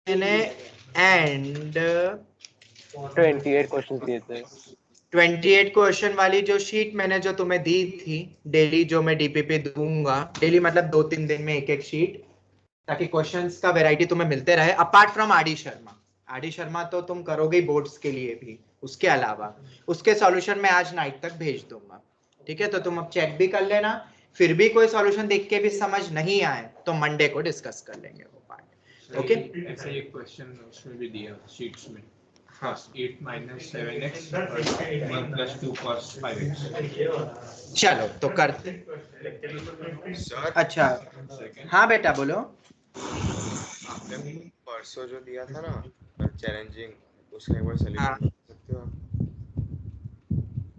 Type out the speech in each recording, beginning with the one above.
मैंने and 28 question दिए थे। 28 क्वेश्चन वाली जो शीट मैंने जो तुम्हें दी थी डेली, जो मैं डीपीपी दूंगा डेली, मतलब 2-3 दिन में एक एक शीट, ताकि क्वेश्चंस का वैरायटी तुम्हें मिलते रहे। Apart from are D Sharma तो तुम करोगे बोर्ड्स के लिए भी, उसके अलावा उसके सॉल्यूशन मैं आज नाइट तक भेज दूंगा। ठीक है, तो तुम अब चेक भी कर लेना। फिर भी कोई सॉल्यूशन देख के भी समझ नहीं आए तो मंडे को डिस्कस कर लेंगे वो पार्ट। ओके, ऐसा एक क्वेश्चन उसमें भी दिया शीट्स में, हाँ cos 8 minus 7x और 1 plus 2 cos 5x। चलो तो करते। सर अच्छा हाँ बेटा बोलो। आपने परसों जो दिया था ना चैलेंजिंग, उसका एक बार हाँ सॉल्यूशन बता सकते हो आप?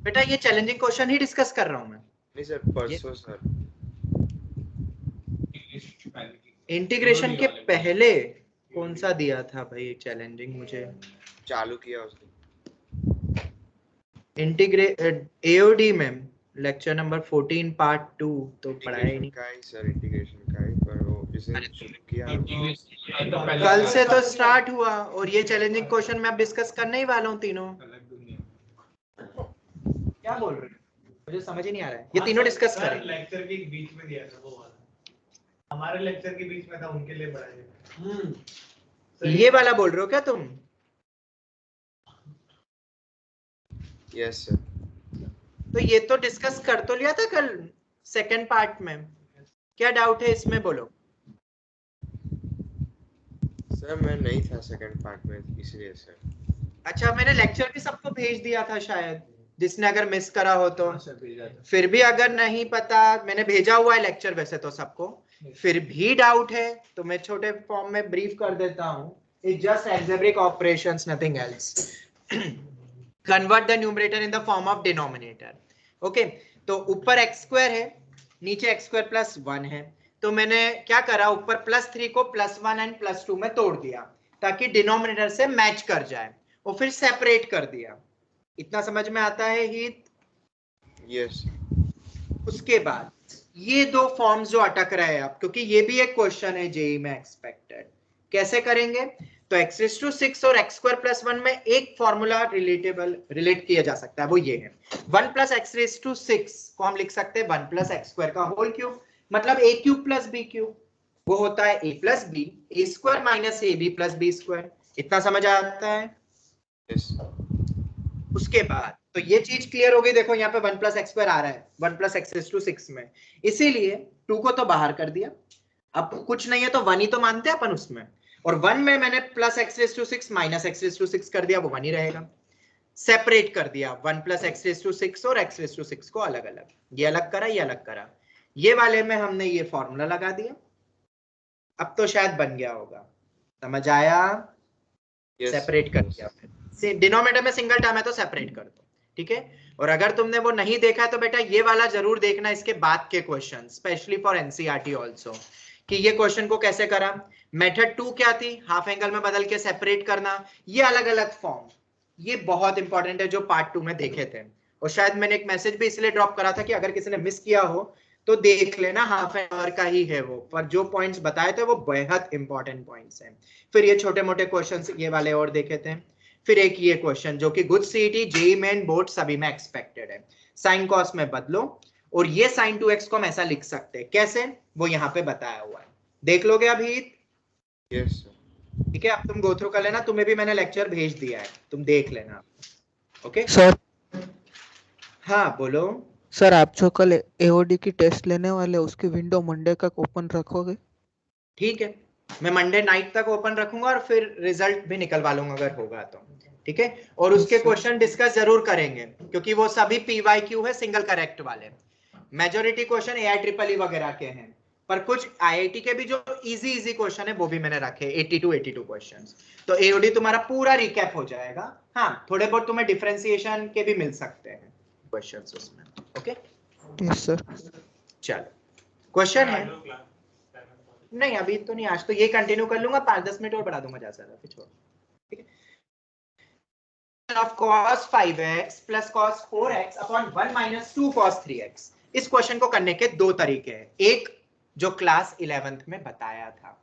बेटा ये चैलेंजिंग क्वेश्चन ही डिस्कस कर रहा हूँ मैं। नहीं सर, परसों सर। इंटीग्रेशन के पहले कौन सा दिया था भाई चैलेंजिंग, मुझे चालू किया उसने। एओडी में लेक्चर नंबर 14 पार्ट 2 तो पढ़ाया ही इंटीग्रेशन नहीं। का ही सर, इंटीग्रेशन का ही, पर वो जिसे अरे शुरू किया कल से तो स्टार्ट हुआ और ये चैलेंजिंग क्वेश्चन मैं अब डिस्कस करने ही वाला हूँ तीनों। क्या बोल रहे हो, मुझे समझ ही नहीं आ रहा है। ये तीनों डिस्कस करेंगे। लेक्चर के बीच में दिया था वो वाला, हमारे लेक्चर के बीच में था, उनके लिए पढ़ाया। ये वाला बोल रहे हो क्या तुम? Yes sir. तो ये तो डिस्कस कर तो लिया था कल सेकंड पार्ट में, क्या डाउट है इसमें बोलो। सर मैं नहीं था सेकंड पार्ट में, इसलिए सर। अच्छा मैंने लेक्चर भी सबको भेज दिया था शायद, जिसने अगर मिस करा हो तो। फिर भी अगर नहीं पता, मैंने भेजा हुआ है लेक्चर वैसे तो सबको, फिर भी डाउट है तो मैं छोटे फॉर्म में ब्रीफ कर देता हूँ। It's just algebraic operations, nothing else. Convert the numerator in the form of denominator. Okay, तो ऊपर x स्क्वायर है, नीचे x स्क्वायर प्लस 1 है, तो मैंने क्या करा, ऊपर +3 को +1 एंड +2 में तोड़ दिया ताकि डिनोमिनेटर से मैच कर जाए, और फिर सेपरेट कर दिया। इतना समझ में आता है हित? यस। उसके बाद ये दो फॉर्म्स जो अटक रहे हैं अब, क्योंकि ये भी एक क्वेश्चन है जेई में एक्सपेक्टेड, कैसे करेंगे? तो x⁶ और x² + 1 में एक फॉर्मूला रिलेट किया जा सकता है, वो ये है 1 + x⁶ को हम लिख सकते हैं 1 + x² का होल क्यूब, मतलब a³ + b³, वो होता है a + b, a² - ab + b²। इतना समझ आता है? यस। उसके बाद तो ये चीज क्लियर हो गई। देखो यहाँ पे 1 + x² आ रहा है 1 + x⁶ में, इसीलिए 2 को तो बाहर कर दिया। अब कुछ नहीं है तो 1 ही तो मानते हैं अपन उसमें, और 1 में मैंने +x⁶ - x⁶ कर दिया, वो 1 ही रहेगा। सेपरेट कर दिया 1 + x⁶ और x⁶ को अलग अलग, ये अलग करा ये अलग करा, ये वाले में हमने ये फॉर्मूला लगा दिया। अब तो शायद बन गया होगा, समझ आया? सेपरेट कर दिया, फिर डिनोमिनेटर में सिंगल टर्म है तो सेपरेट कर दो, ठीक है। और अगर तुमने वो नहीं देखा है तो बेटा ये वाला जरूर देखना, इसके बाद के question specially for NCERT also, कि ये क्वेश्चन को कैसे करा। मेथड 2 क्या थी, हाफ एंगल में बदल के सेपरेट करना, ये अलग अलग फॉर्म, ये बहुत इंपॉर्टेंट है जो पार्ट 2 में देखे थे। और शायद मैंने एक मैसेज भी इसलिए ड्रॉप करा था कि अगर किसी ने मिस किया हो तो देख लेना, हाफ एन आवर का ही है वो, पर जो पॉइंट्स बताए थे वो बेहद इंपॉर्टेंट पॉइंट्स हैं। फिर ये छोटे मोटे क्वेश्चंस ये वाले और देखे थे। फिर एक ये क्वेश्चन जो कि good CET JEE main board सभी में एक्सपेक्टेड है, साइन कॉस में बदलो, और ये sin 2x को हम ऐसा लिख सकते हैं, कैसे वो यहाँ पे बताया हुआ है, देख लोगे अभी? Yes sir. ठीक है, अब तुम गो थ्रू कर लेना, तुम्हें भी मैंने लेक्चर भेज दिया है, तुम देख लेना। Okay sir. हाँ बोलो। सर आप जो कल एओडी की टेस्ट लेने वाले उसकी विंडो मंडे तक ओपन रखोगे? ठीक है, मैं मंडे नाइट तक ओपन रखूंगा और फिर रिजल्ट भी निकलवा लूंगा अगर होगा तो, ठीक है। और उसके क्वेश्चन डिस्कस जरूर करेंगे क्योंकि वो सभी PYQ है, सिंगल करेक्ट वाले। मेजॉरिटी क्वेश्चन AIEEE वगैरह के हैं, पर कुछ IIT के भी जो इजी क्वेश्चन है वो भी मैंने रखे 82 क्वेश्चंस। तो एओडी तुम्हारा पूरा रिकैप हो जाएगा। हाँ थोड़े बहुत तुम्हें डिफरेंशिएशन के भी मिल सकते हैं क्वेश्चंस उसमें। Okay yes sir. चलो क्वेश्चन है नहीं अभी तो नहीं, आज तो ये कंटिन्यू कर लूंगा, 5-10 मिनट और बढ़ा दूंगा ज्यादा, फिर छोड़, ठीक है। of cos 5x plus cos 4x upon 1 minus 2 cos 3x, इस क्वेश्चन को करने के दो तरीके हैं, एक जो क्लास 11th में बताया था,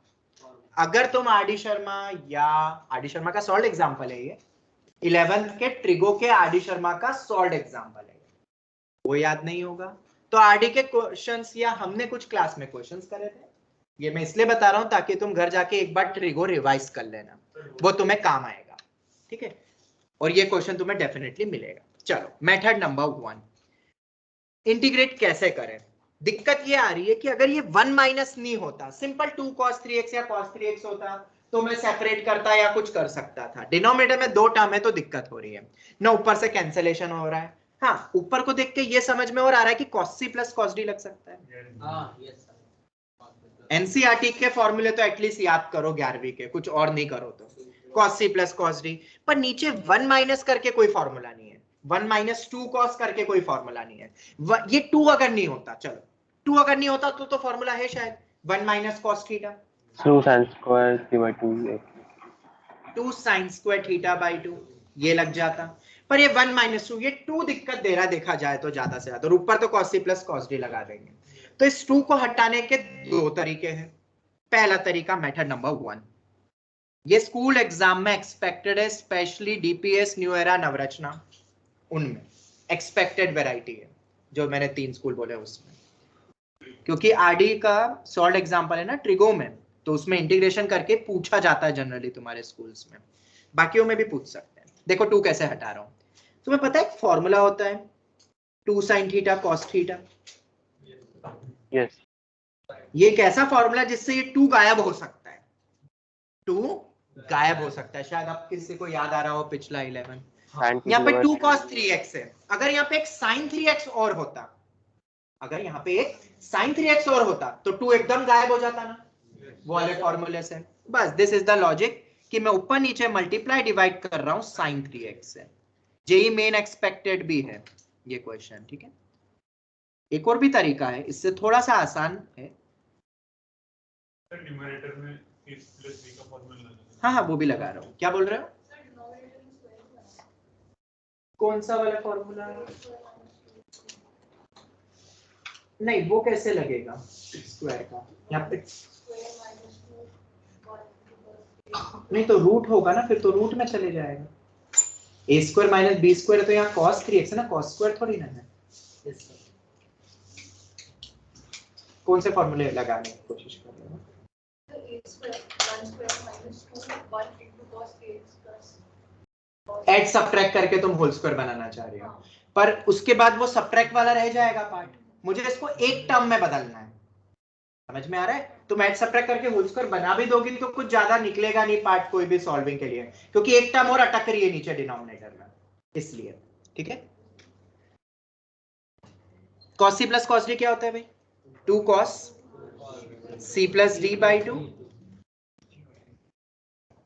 अगर तुम आरडी शर्मा का सॉल्व एग्जांपल है ये, 11th के ट्रिगो के आरडी शर्मा का सॉल्व एग्जांपल है, वो याद नहीं होगा तो आरडी के क्वेश्चंस या हमने कुछ क्लास में क्वेश्चंस करे थे, ये मैं इसलिए बता रहा हूं ताकि तुम घर जाके एक बार ट्रिगो रिवाइज कर लेना, वो तुम्हें काम आएगा, ठीक है। और ये क्वेश्चन तुम्हें डेफिनेटली मिलेगा। चलो मेथड नंबर 1, इंटीग्रेट कैसे करें। दिक्कत ये आ रही है कि अगर ये 1 माइनस नहीं होता, सिंपल 2 cos 3x या cos 3x होता तो मैं सेपरेट करता या कुछ कर सकता था। डिनोमिनेटर में 2 टर्म है तो दिक्कत हो रही है ना, ऊपर से कैंसिलेशन हो रहा है। हाँ, ऊपर को देख के ये समझ में और आ रहा है कि cos c plus cos d लग सकता है। एनसीईआरटी के फॉर्मूले तो एटलीस्ट याद करो 11वीं के, कुछ और नहीं करो तो cos c plus cos d, पर नीचे 1 माइनस करके कोई फॉर्मूला नहीं है, 1 माइनस 2 cos करके कोई फॉर्मूला नहीं है। ये 2 अगर नहीं होता, चलो 2 अगर नहीं होता तो फॉर्मूला है शायद 1 minus cos theta 2 sin square 3/2, 2 sin square theta by 2, ये लग जाता। पर ये 1 माइनस 2, ये 2 दिक्कत दे रहा देखा जाए तो ज्यादा से ज्यादा, और ऊपर तो cos c plus cos d लगा देंगे। तो इस 2 को हटाने के 2 तरीके हैं। पहला तरीका मेथड नंबर 1, ये स्कूल एग्जाम में एक्सपेक्टेड है, specially DPS, new era, Navrachna, उनमें एक्सपेक्टेड वैरायटी है जो मैंने 3 स्कूल बोले उसमें, क्योंकि आरडी का सॉल्व एग्जांपल है ना ट्रिगो में, तो उसमें इंटीग्रेशन करके पूछा जाता है जनरली तुम्हारे स्कूल्स में, बाकियों में भी पूछ सकते हैं। देखो 2 कैसे हटा रहा हूं, तुम्हें पता है एक फॉर्मूला होता है 2 sin theta cos theta. yes, ये एक ऐसा फॉर्मूला जिससे ये 2 गायब हो सकता है, 2 गायब हो सकता है। शायद आप किसी को याद आ रहा हो पिछला 11, यहाँ पे 2 cos 3x है, अगर यहाँ पे एक sin 3x और होता, अगर यहाँ पे एक sin 3x और होता तो 2 एकदम गायब हो जाता ना, वो वाले फॉर्मूले से। बस दिस इज द लॉजिक कि मैं ऊपर नीचे मल्टीप्लाई डिवाइड कर रहा हूँ sin 3x से। जेई मेन एक्सपेक्टेड भी है ये क्वेश्चन, ठीक है। एक और भी तरीका है, इससे थोड़ा सा आसान है। न्यूमरेटर में इस प्लस b का फॉर्मूला लगाना। हाँ हाँ, वो भी लगा रहा हूँ। क्या बोल रहे हो? कौन सा वाला फॉर्मूला? नहीं, वो कैसे लगेगा स्क्वायर का यहाँ पे? नहीं तो रूट होगा ना, फिर तो रूट में चले जाएगा। a square minus b square, तो यहाँ cos 3x है ना, cos स्क्वायर थोड़ी ना है। कौन से फॉर्मूले लगाने की कोशिश कर रहे हो? एड सब्ट्रैक्ट करके तुम होल स्क्वायर बनाना चाह रहे हो, पर उसके बाद वो सब्ट्रैक्ट वाला रह जाएगा पार्ट, मुझे इसको एक टर्म में बदलना है। समझ में आ रहा है? तुम एड सब्ट्रैक्ट करके होल स्क्वायर बना भी दोगी तो कुछ ज्यादा निकलेगा नहीं पार्ट कोई भी सॉल्विंग के लिए, क्योंकि एक टर्म और अटक रही है नीचे डिनोमिनेटर में, इसलिए। ठीक है, cos c plus cos d क्या होता है भाई? 2 cos c plus d by 2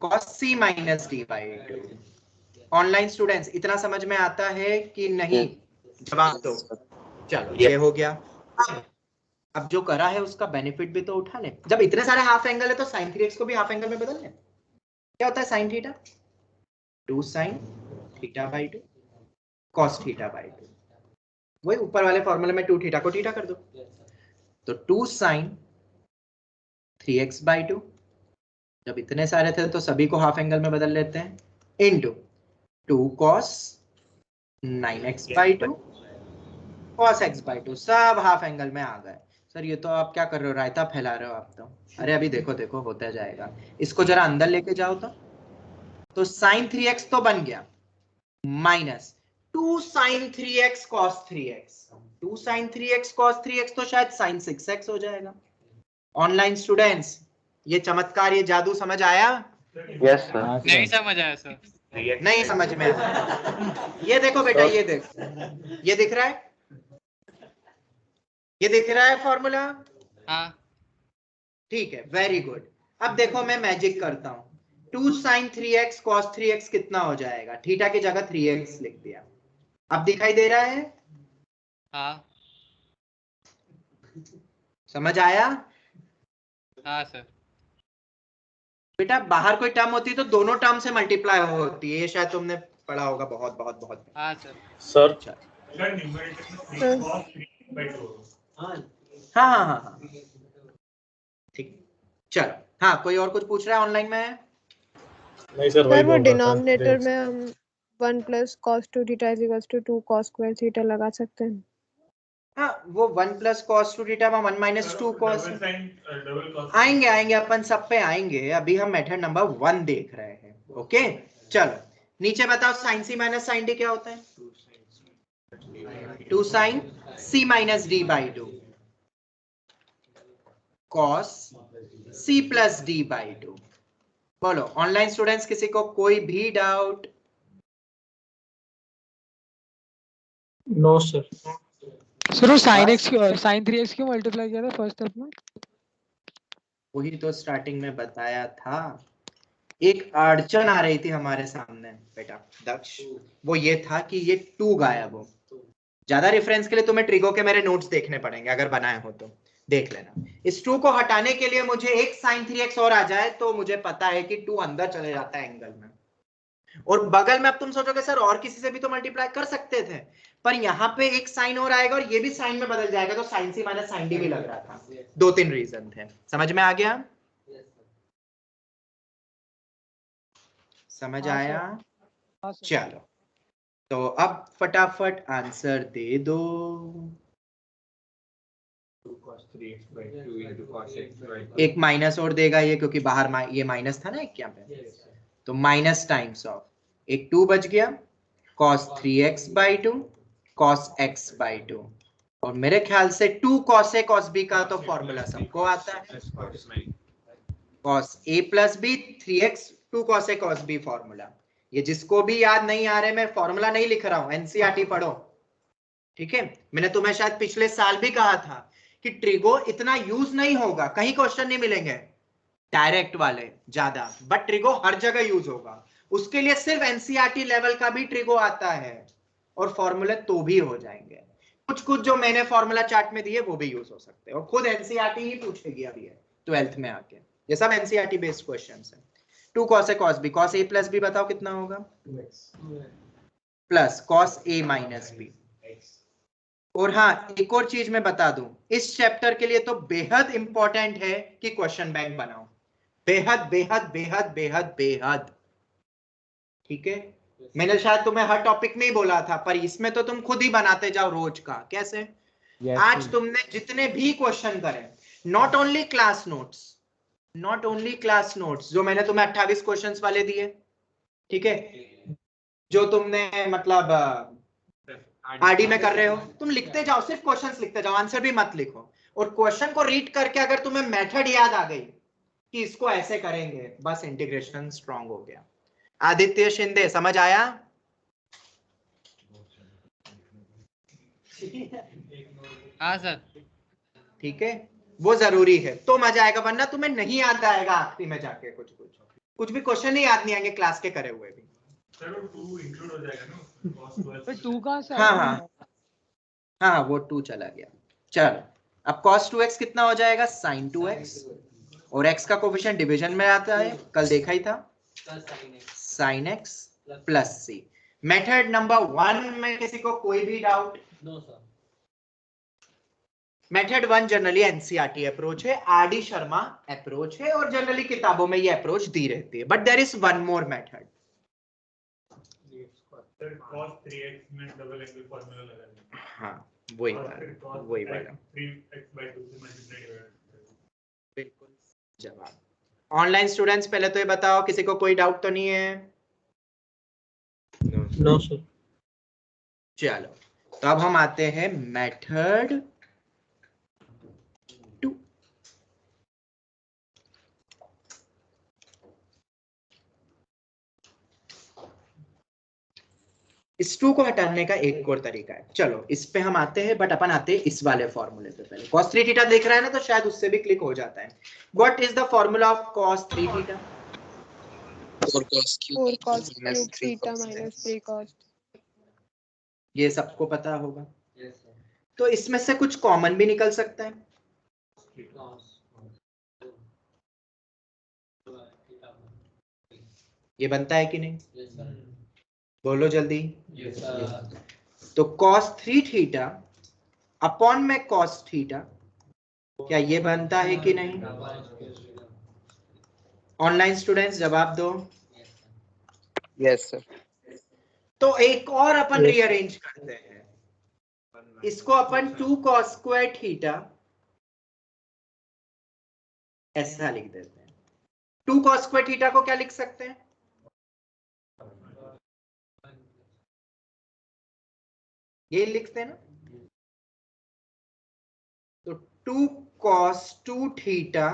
cos c minus d by 2। Online students इतना समझ में आता है कि नहीं? जवाब दो। चलो ये हो गया। अब जो करा है उसका बेनिफिट भी तो उठा ले। जब इतने सारे हाफ एंगल है तो sin 3x को भी हाफ एंगल में बदल ले। क्या होता है sin theta? 2 sin theta by 2 cos theta by 2। वही ऊपर वाले फॉर्मूले में 2 थीटा को थीटा कर दो, तो 2 sin 3x बाई 2। जब इतने सारे थे तो सभी को हाफ एंगल में बदल लेते हैं, into 2 cos 9x by 2 cos x by 2। सब हाफ एंगल में आ गए। सर ये तो आप क्या कर रहे हो, रायता फैला रहे हो आप तो। अरे अभी देखो देखो होता जाएगा। इसको जरा अंदर लेके जाओ तो sin 3x तो बन गया minus 2 sin 3x cos 3x। 2 sin 3x cos 3x तो शायद sin 6x हो जाएगा। ऑनलाइन स्टूडेंट्स ये चमत्कार, ये जादू समझ आया? yes sir, नहीं समझ आया सर। नहीं समझ में आया? ये देखो बेटा, ये देखो, ये दिख रहा है, ये दिख रहा है फॉर्मूला? हाँ ठीक है, वेरी गुड। अब देखो मैं मैजिक करता हूं। 2 sin 3x cos 3x कितना हो जाएगा? थीटा की जगह 3x लिख दिया। अब दिखाई दे रहा है? हाँ समझ आया? हाँ सर। बेटा बाहर कोई टर्म होती है तो दोनों टर्म से मल्टीप्लाई होती है, ये शायद तुमने पढ़ा होगा बहुत बहुत बहुत। हाँ सर। sir, हाँ हाँ हाँ हाँ, ठीक। चलो हाँ, कोई और कुछ पूछ रहा है ऑनलाइन में? नहीं सर, सर वो डिनोमिनेटर में हम 1 + cos 2 theta = 2 cos square theta लगा सकते हैं। हाँ, वो 1 + cos 2 थीटा 1 - 2 cos आएंगे अपन सब पे आएंगे। अभी हम मेथड नंबर 1 देख रहे हैं। ओके, चलो नीचे बताओ sin c - sin d क्या होता है? 2 sin c - d/2 cos c + d/2। बोलो ऑनलाइन स्टूडेंट्स, किसी को कोई भी डाउट? No sir. सर वो sin x sin 3x क्यों मल्टीप्लाई किया था फर्स्ट स्टेप में? वही तो स्टार्टिंग में बताया था। एक अड़चन आ रही थी हमारे सामने बेटा दक्ष, वो ये था कि ये 2 गायब हो। ज्यादा रेफरेंस के लिए तुम्हें ट्रिगो के मेरे नोट्स देखने पड़ेंगे, अगर बनाए हो तो देख लेना। इस 2 को हटाने के लिए मुझे एक sin 3x और आ जाए तो मुझे पता है कि 2 अंदर चले जाता है एंगल में, और बगल में अब तुम सोचोगे सर और किसी से भी तो मल्टीप्लाई कर सकते थे, पर यहाँ पे एक साइन और आएगा और ये भी साइन में बदल जाएगा, तो sin c - sin d भी लग रहा था। 2-3 रीजन थे। समझ में आ गया? समझ आया? चलो तो अब फटाफट आंसर दे दो। 2 cos 3x/2 into cos x/2। एक माइनस और देगा ये, क्योंकि बाहर ये माइनस था ना एक यहाँ पे, तो माइनस टाइम्स ऑफ एक 2 बच गया, cos 3x/2 cos x/2। और मेरे ख्याल से 2 cos a cos b का तो फॉर्मूला सबको आता है, cos a + b 3x 2 cos a cos b formula. ये जिसको भी याद नहीं आ रहे, मैं फॉर्मूला नहीं लिख रहा हूं, एनसीईआरटी पढ़ो। ठीक है, मैंने तुम्हें शायद पिछले साल भी कहा था कि ट्रिगो इतना यूज नहीं होगा, कहीं क्वेश्चन नहीं मिलेंगे डायरेक्ट वाले ज्यादा, बट ट्रिगो हर जगह यूज होगा। उसके लिए सिर्फ एनसीईआरटी लेवल का भी ट्रिगो आता है, और फॉर्मूले तो भी हो जाएंगे। कुछ कुछ जो मैंने फॉर्मूला चार्ट में दिए वो भी यूज हो सकते हैं, और खुद एनसीईआरटी ही पूछेगी अभी 12th में आके। ये सब एनसीईआरटी बेस्ड क्वेश्चंस हैं। 2 cos a cos b, cos a + b बताओ कितना होगा? Plus cos a - b। और हाँ, एक और चीज मैं बता दूं, इस चैप्टर के लिए तो बेहद इंपॉर्टेंट है कि क्वेश्चन बैंक बनाओ, बेहद बेहद बेहद बेहद बेहद। ठीक है, मैंने शायद तुम्हें हर टॉपिक में ही बोला था, पर इसमें तो तुम खुद ही बनाते जाओ रोज का। कैसे? आज तुमने जितने भी क्वेश्चन करे, नॉट ओनली क्लास नोट्स जो मैंने तुम्हें 28 क्वेश्चंस वाले दिए, ठीक है, जो तुमने मतलब आरडी में कर रहे हो, तुम लिखते जाओ, सिर्फ क्वेश्चंस लिखते जाओ, आंसर भी मत लिखो। और क्वेश्चन को रीड करके अगर तुम्हें मेथड याद आ गई कि इसको ऐसे करेंगे, बस इंटीग्रेशन स्ट्रांग हो गया। आदित्य शिंदे, समझ आया? हाँ सर। ठीक है, वो जरूरी है तो मजा आएगा, वरना तुम्हें नहीं याद आएगा आखिरी में जाके। कुछ भी क्वेश्चन ही याद नहीं आएंगे क्लास के करे हुए भी। सर वो 2 इंक्लूड हो जाएगा ना? तो 2 कहां से हाँ आया? हाँ, वो 2 चला गया। चलो अब cos 2x कितना हो जाएगा? sin 2x, और x का कोफिशिएंट डिवीजन में आता है, कल देखा ही था, sin x + c। Method number 1 में किसी को कोई भी doubt? No sir. Method 1 generally NCERT approach है, आरडी शर्मा अप्रोच है, और जनरली किताबों में ये अप्रोच दी रहती है, but there is one more method. Sir cos 3x में डबल एंगल फार्मूला लगा देंगे। हाँ, वही वाला 3x/2 से मल्टीप्लाई करेंगे। बिल्कुल जवाब। ऑनलाइन स्टूडेंट्स, पहले तो ये बताओ किसी को कोई डाउट तो नहीं है? No sir. चलो तो अब हम आते हैं मेथड 2। इस 2 को हटाने का एक और तरीका है, चलो इस पे हम आते हैं, बट अपन आते हैं इस वाले फॉर्मूले पे पहले। cos 3 थीटा देख रहा है ना, तो शायद उससे भी क्लिक हो जाता है। What is the formula of cos 3 theta? 4 cos cube theta - 3 cos। ये सबको पता होगा। तो इसमें से कुछ कॉमन भी निकल सकता है। ये बनता है कि नहीं? बोलो जल्दी। तो cos 3 थीटा अपॉन में cos थीटा, क्या ये बनता है कि नहीं? ऑनलाइन स्टूडेंट्स जवाब दो। Yes, sir. तो एक और अपन Yes. रीअरेंज करते हैं, इसको अपन 2 cos स्क्वायर थीटा ऐसा लिख देते हैं। 2 cos स्क्वायर थीटा को क्या लिख सकते हैं? ये लिखते हैं ना, तो 2 cos 2 थीटा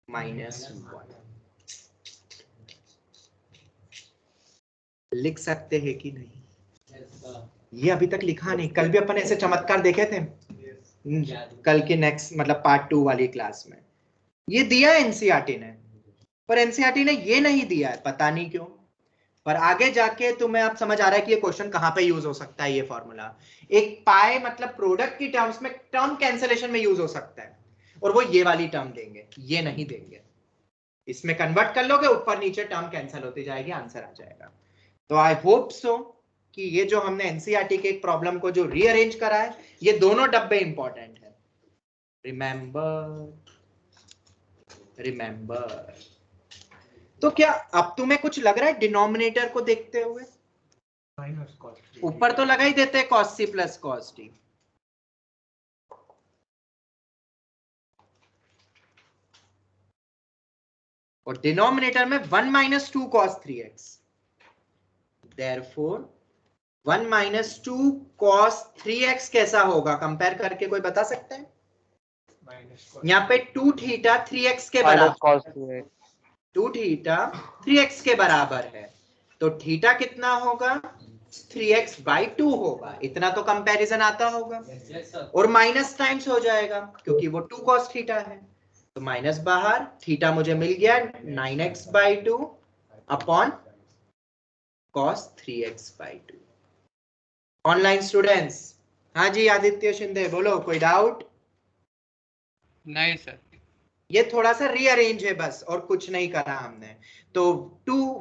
माइनस 1 लिख सकते हैं कि नहीं? ये अभी तक लिखा नहीं, कल भी अपन ऐसे चमत्कार देखे थे कल के नेक्स्ट मतलब पार्ट 2 वाली क्लास में। ये दिया एनसीईआरटी ने, पर एनसीईआरटी ने ये नहीं दिया है, पता नहीं क्यों। पर आगे जाके तुम्हें अब समझ आ रहा है कि ये क्वेश्चन कहां पे यूज हो सकता है। ये फॉर्मूला एक पाई मतलब प्रोडक्ट की टर्म्स में टर्म कैंसिलेशन में यूज हो सकता है, और वो ये वाली टर्म देंगे, ये नहीं देंगे। इसमें कन्वर्ट कर लोगे, ऊपर नीचे टर्म कैंसिल होती जाएगी, आंसर आ जाएगा। तो आई होप सो कि ये जो हमने एनसीईआरटी के एक प्रॉब्लम को जो रीअरेंज करा है, ये दोनों डब्बे इंपॉर्टेंट है। रिमेंबर। तो क्या अब तुम्हें कुछ लग रहा है डिनोमिनेटर को देखते हुए? ऊपर तो लगा ही देते हैं cos c plus cos t, और डिनोमिनेटर में 1 minus 2 cos 3x, therefore 1 minus 2 cos 3x कैसा होगा? कंपेयर करके कोई बता सकता है? यहाँ पे 2 थीटा 3x के Minus बराबर, cos 2x. 2 थीटा 3x के बराबर है, तो थीटा कितना होगा? 3x बाई 2 होगा। इतना तो कंपैरिजन आता होगा, और माइनस टाइम्स हो जाएगा क्योंकि वो 2 cos थीटा है, तो माइनस बाहर, थीटा मुझे मिल गया 9x by 2 upon cos 3x by 2। Online students, हाँ जी आदित्य शिंदे बोलो, कोई डाउट? नहीं सर। ये थोड़ा सा रीअरेंज है बस, और कुछ नहीं करा हमने। तो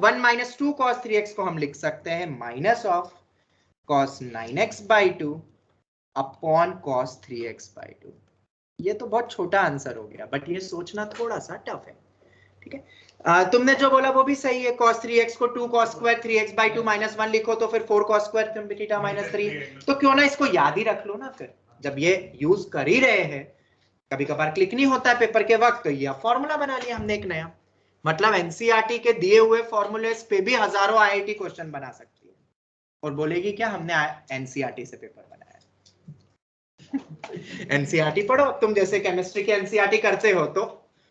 1 माइनस 2 cos 3x को हम लिख सकते हैं minus of cos 9x by 2 upon cos 3x by 2। ये तो बहुत छोटा आंसर हो गया, बट ये सोचना थोड़ा सा टफ है, ठीक है। तुमने जो बोला वो भी सही है। cos 3x को 2 cos square 3x by 2 minus 1 लिखो तो फिर 4 cos स्क्वायर थीटा माइनस 3, तो क्यों ना इसको याद ही रख लो ना। फिर जब ये यूज कर ही रहे हैं, कभी कभार क्लिक नहीं होता है पेपर के वक्त, तो ये फॉर्मूला बना लिया हमने एक नया। मतलब एनसीईआरटी के दिए हुए फॉर्मूले पे भी हजारों आईआईटी क्वेश्चन बना सकती है, और बोलेगी क्या हमने एनसीईआरटी से पेपर बनाया। एनसीईआरटी पढ़ो तुम, जैसे केमिस्ट्री की एनसीईआरटी करते हो तो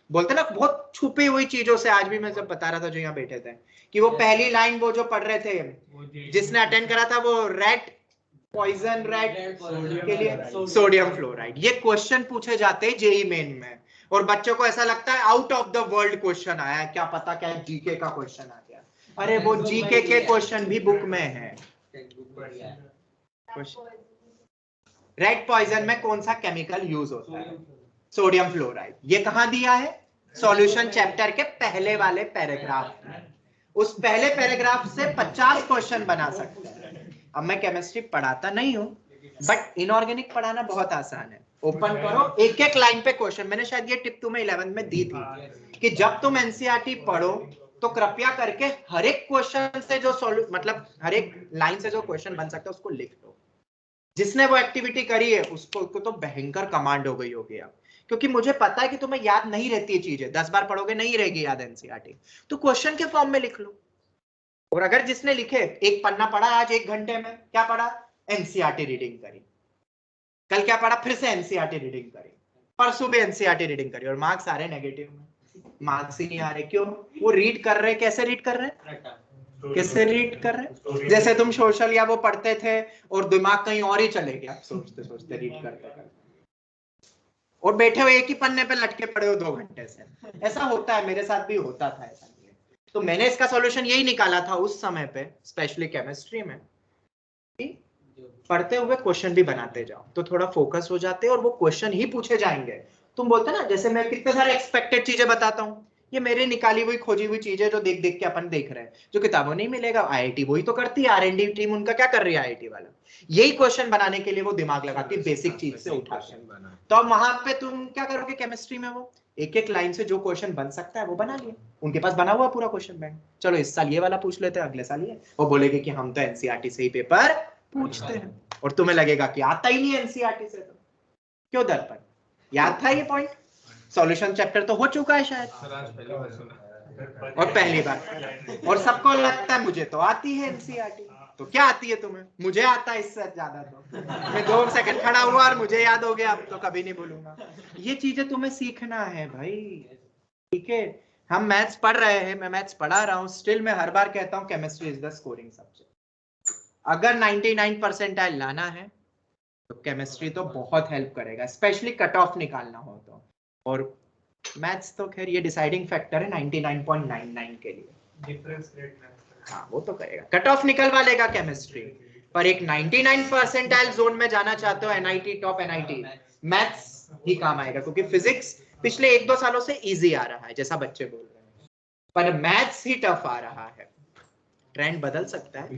बोलते ना बहुत छुपी हुई चीजों से। आज भी मैं जब बता रहा था जो यहाँ बैठे थे, कि वो पहली लाइन वो जो पढ़ रहे थे, जिसने अटेंड करा था, वो रेड पॉइजन रेड के लिए सोडियम फ्लोराइड, ये क्वेश्चन पूछे जाते हैं जेई मेन में, और बच्चों को ऐसा लगता है out of the world question आया, क्या पता क्या जीके का क्वेश्चन आ गया। अरे वो जीके के क्वेश्चन भी बुक में है। रेड पॉइजन में कौन सा केमिकल यूज होता है? Sodium fluoride. ये कहां दिया है? सॉल्यूशन चैप्टर के पहले वाले पैराग्राफ में। उस पहले पैराग्राफ से 50 क्वेश्चन बना सकते हैं। अब मैं केमिस्ट्री पढ़ाता नहीं हूं, बट इनऑर्गेनिक पढ़ाना बहुत आसान है। ओपन करो, एक एक लाइन पे क्वेश्चन। मैंने शायद ये टिप तुम्हें 11th में दी थी कि जब तुम एनसीईआरटी पढ़ो तो कृपया करके हर एक क्वेश्चन से जो मतलब हर एक लाइन से जो क्वेश्चन बन सकता है उसको लिख लो। जिसने वो एक्टिविटी करी है उसको तो भयंकर कमांड हो गई होगी अब, क्योंकि मुझे पता है कि तुम्हें याद नहीं रहती है चीजें, 10 बार पढ़ोगे नहीं रहेगी याद एनसीईआरटी, तो क्वेश्चन के फॉर्म में लिख लो। और अगर जिसने लिखे एक पन्ना पढ़ा आज 1 घंटे में, क्या पढ़ा? एनसीईआरटी रीडिंग करी, कल क्या पढ़ा? फिर से एनसीईआरटी रीडिंग करी, परसों भी एनसीईआरटी रीडिंग करी, और मार्क्स आ रहे नेगेटिव में, मार्क्स ही नहीं आ रहे। क्यों? वो रीड कर रहे, कैसे रीड कर रहे? कैसे रीड कर रहे? जैसे तुम सोशल या वो पढ़ते थे और दिमाग कहीं और ही चले गया, सोचते सोचते रीड करते करते, और बैठे हुए एक ही पन्ने पे लटके पड़े हो 2 घंटे से। ऐसा होता है, मेरे साथ भी होता था ऐसा। तो मैंने इसका सॉल्यूशन यही निकाला था उस समय पे, स्पेशली केमिस्ट्री में, कि पढ़ते हुए क्वेश्चन भी बनाते जाओ तो थोड़ा फोकस हो जाते हैं, और वो क्वेश्चन ही पूछे जाएंगे। तुम बोलते ना, जैसे मैं कितने सारे एक्सपेक्टेड चीजें बताता हूँ, ये मेरे निकाली हुई खोजी हुई चीजें जो देख देख के अपन देख रहे हैं, जो किताबों नहीं मिलेगा। आईआईटी वही तो करती है, आर&डी टीम उनका क्या कर रही है? आईआईटी वाला यही क्वेश्चन बनाने के लिए वो दिमाग लगाती है, बेसिक चीज से उठा। तो अब वहां पे तुम क्या करोगे केमिस्ट्री में? वो एक एक लाइन से जो क्वेश्चन बन सकता है वो बना लिया, उनके पास बना हुआ पूरा क्वेश्चन बैंक। चलो इस साल ये वाला पूछ लेते हैं, अगले साल ये, वो बोलेगे कि हम तो एनसीईआरटी से ही पेपर पूछते हैं, और तुम्हें लगेगा कि आता ही नहीं एनसीईआरटी से, तो क्यों दर्पण? याद था ये पॉइंट? सॉल्यूशन चैप्टर तो हो चुका है शायद, सर आज पहली बार सुना। और पहली बार, और सबको लगता है मुझे तो आती है एनसीईआरटी। तो क्या आती है तुम्हें? मुझे आता है इससे ज्यादा, तो मैं 2 सेकंड खड़ा हुआ और मुझे याद हो गया, अब तो कभी नहीं भूलूंगा। ये चीजें तुम्हें सीखना है भाई, ठीक है? हम मैथ्स पढ़ रहे हैं, मैं मैथ्स पढ़ा रहा हूँ, स्टिल मैं हर बार कहता हूँ chemistry is the scoring subject. अगर 99 परसेंटाइल लाना है तो केमिस्ट्री तो बहुत हेल्प करेगा, स्पेशली कट ऑफ निकालना हो तो। और मैथ्स तो खैर ये डिसाइडिंग फैक्टर है 99.99 के लिए, डिफरेंस रेट में। हाँ वो तो करेगा, कट ऑफ निकलवा लेगा केमिस्ट्री। पर एक 99 परसेंटाइल जोन में जाना चाहते हो, एनआईटी टॉप एनआईटी, मैथ्स ही काम आएगा, क्योंकि फिजिक्स पिछले 1-2 सालों से इजी आ रहा है जैसा बच्चे बोल रहे हैं, पर मैथ्स ही टफ आ रहा है। ट्रेंड बदल सकता है।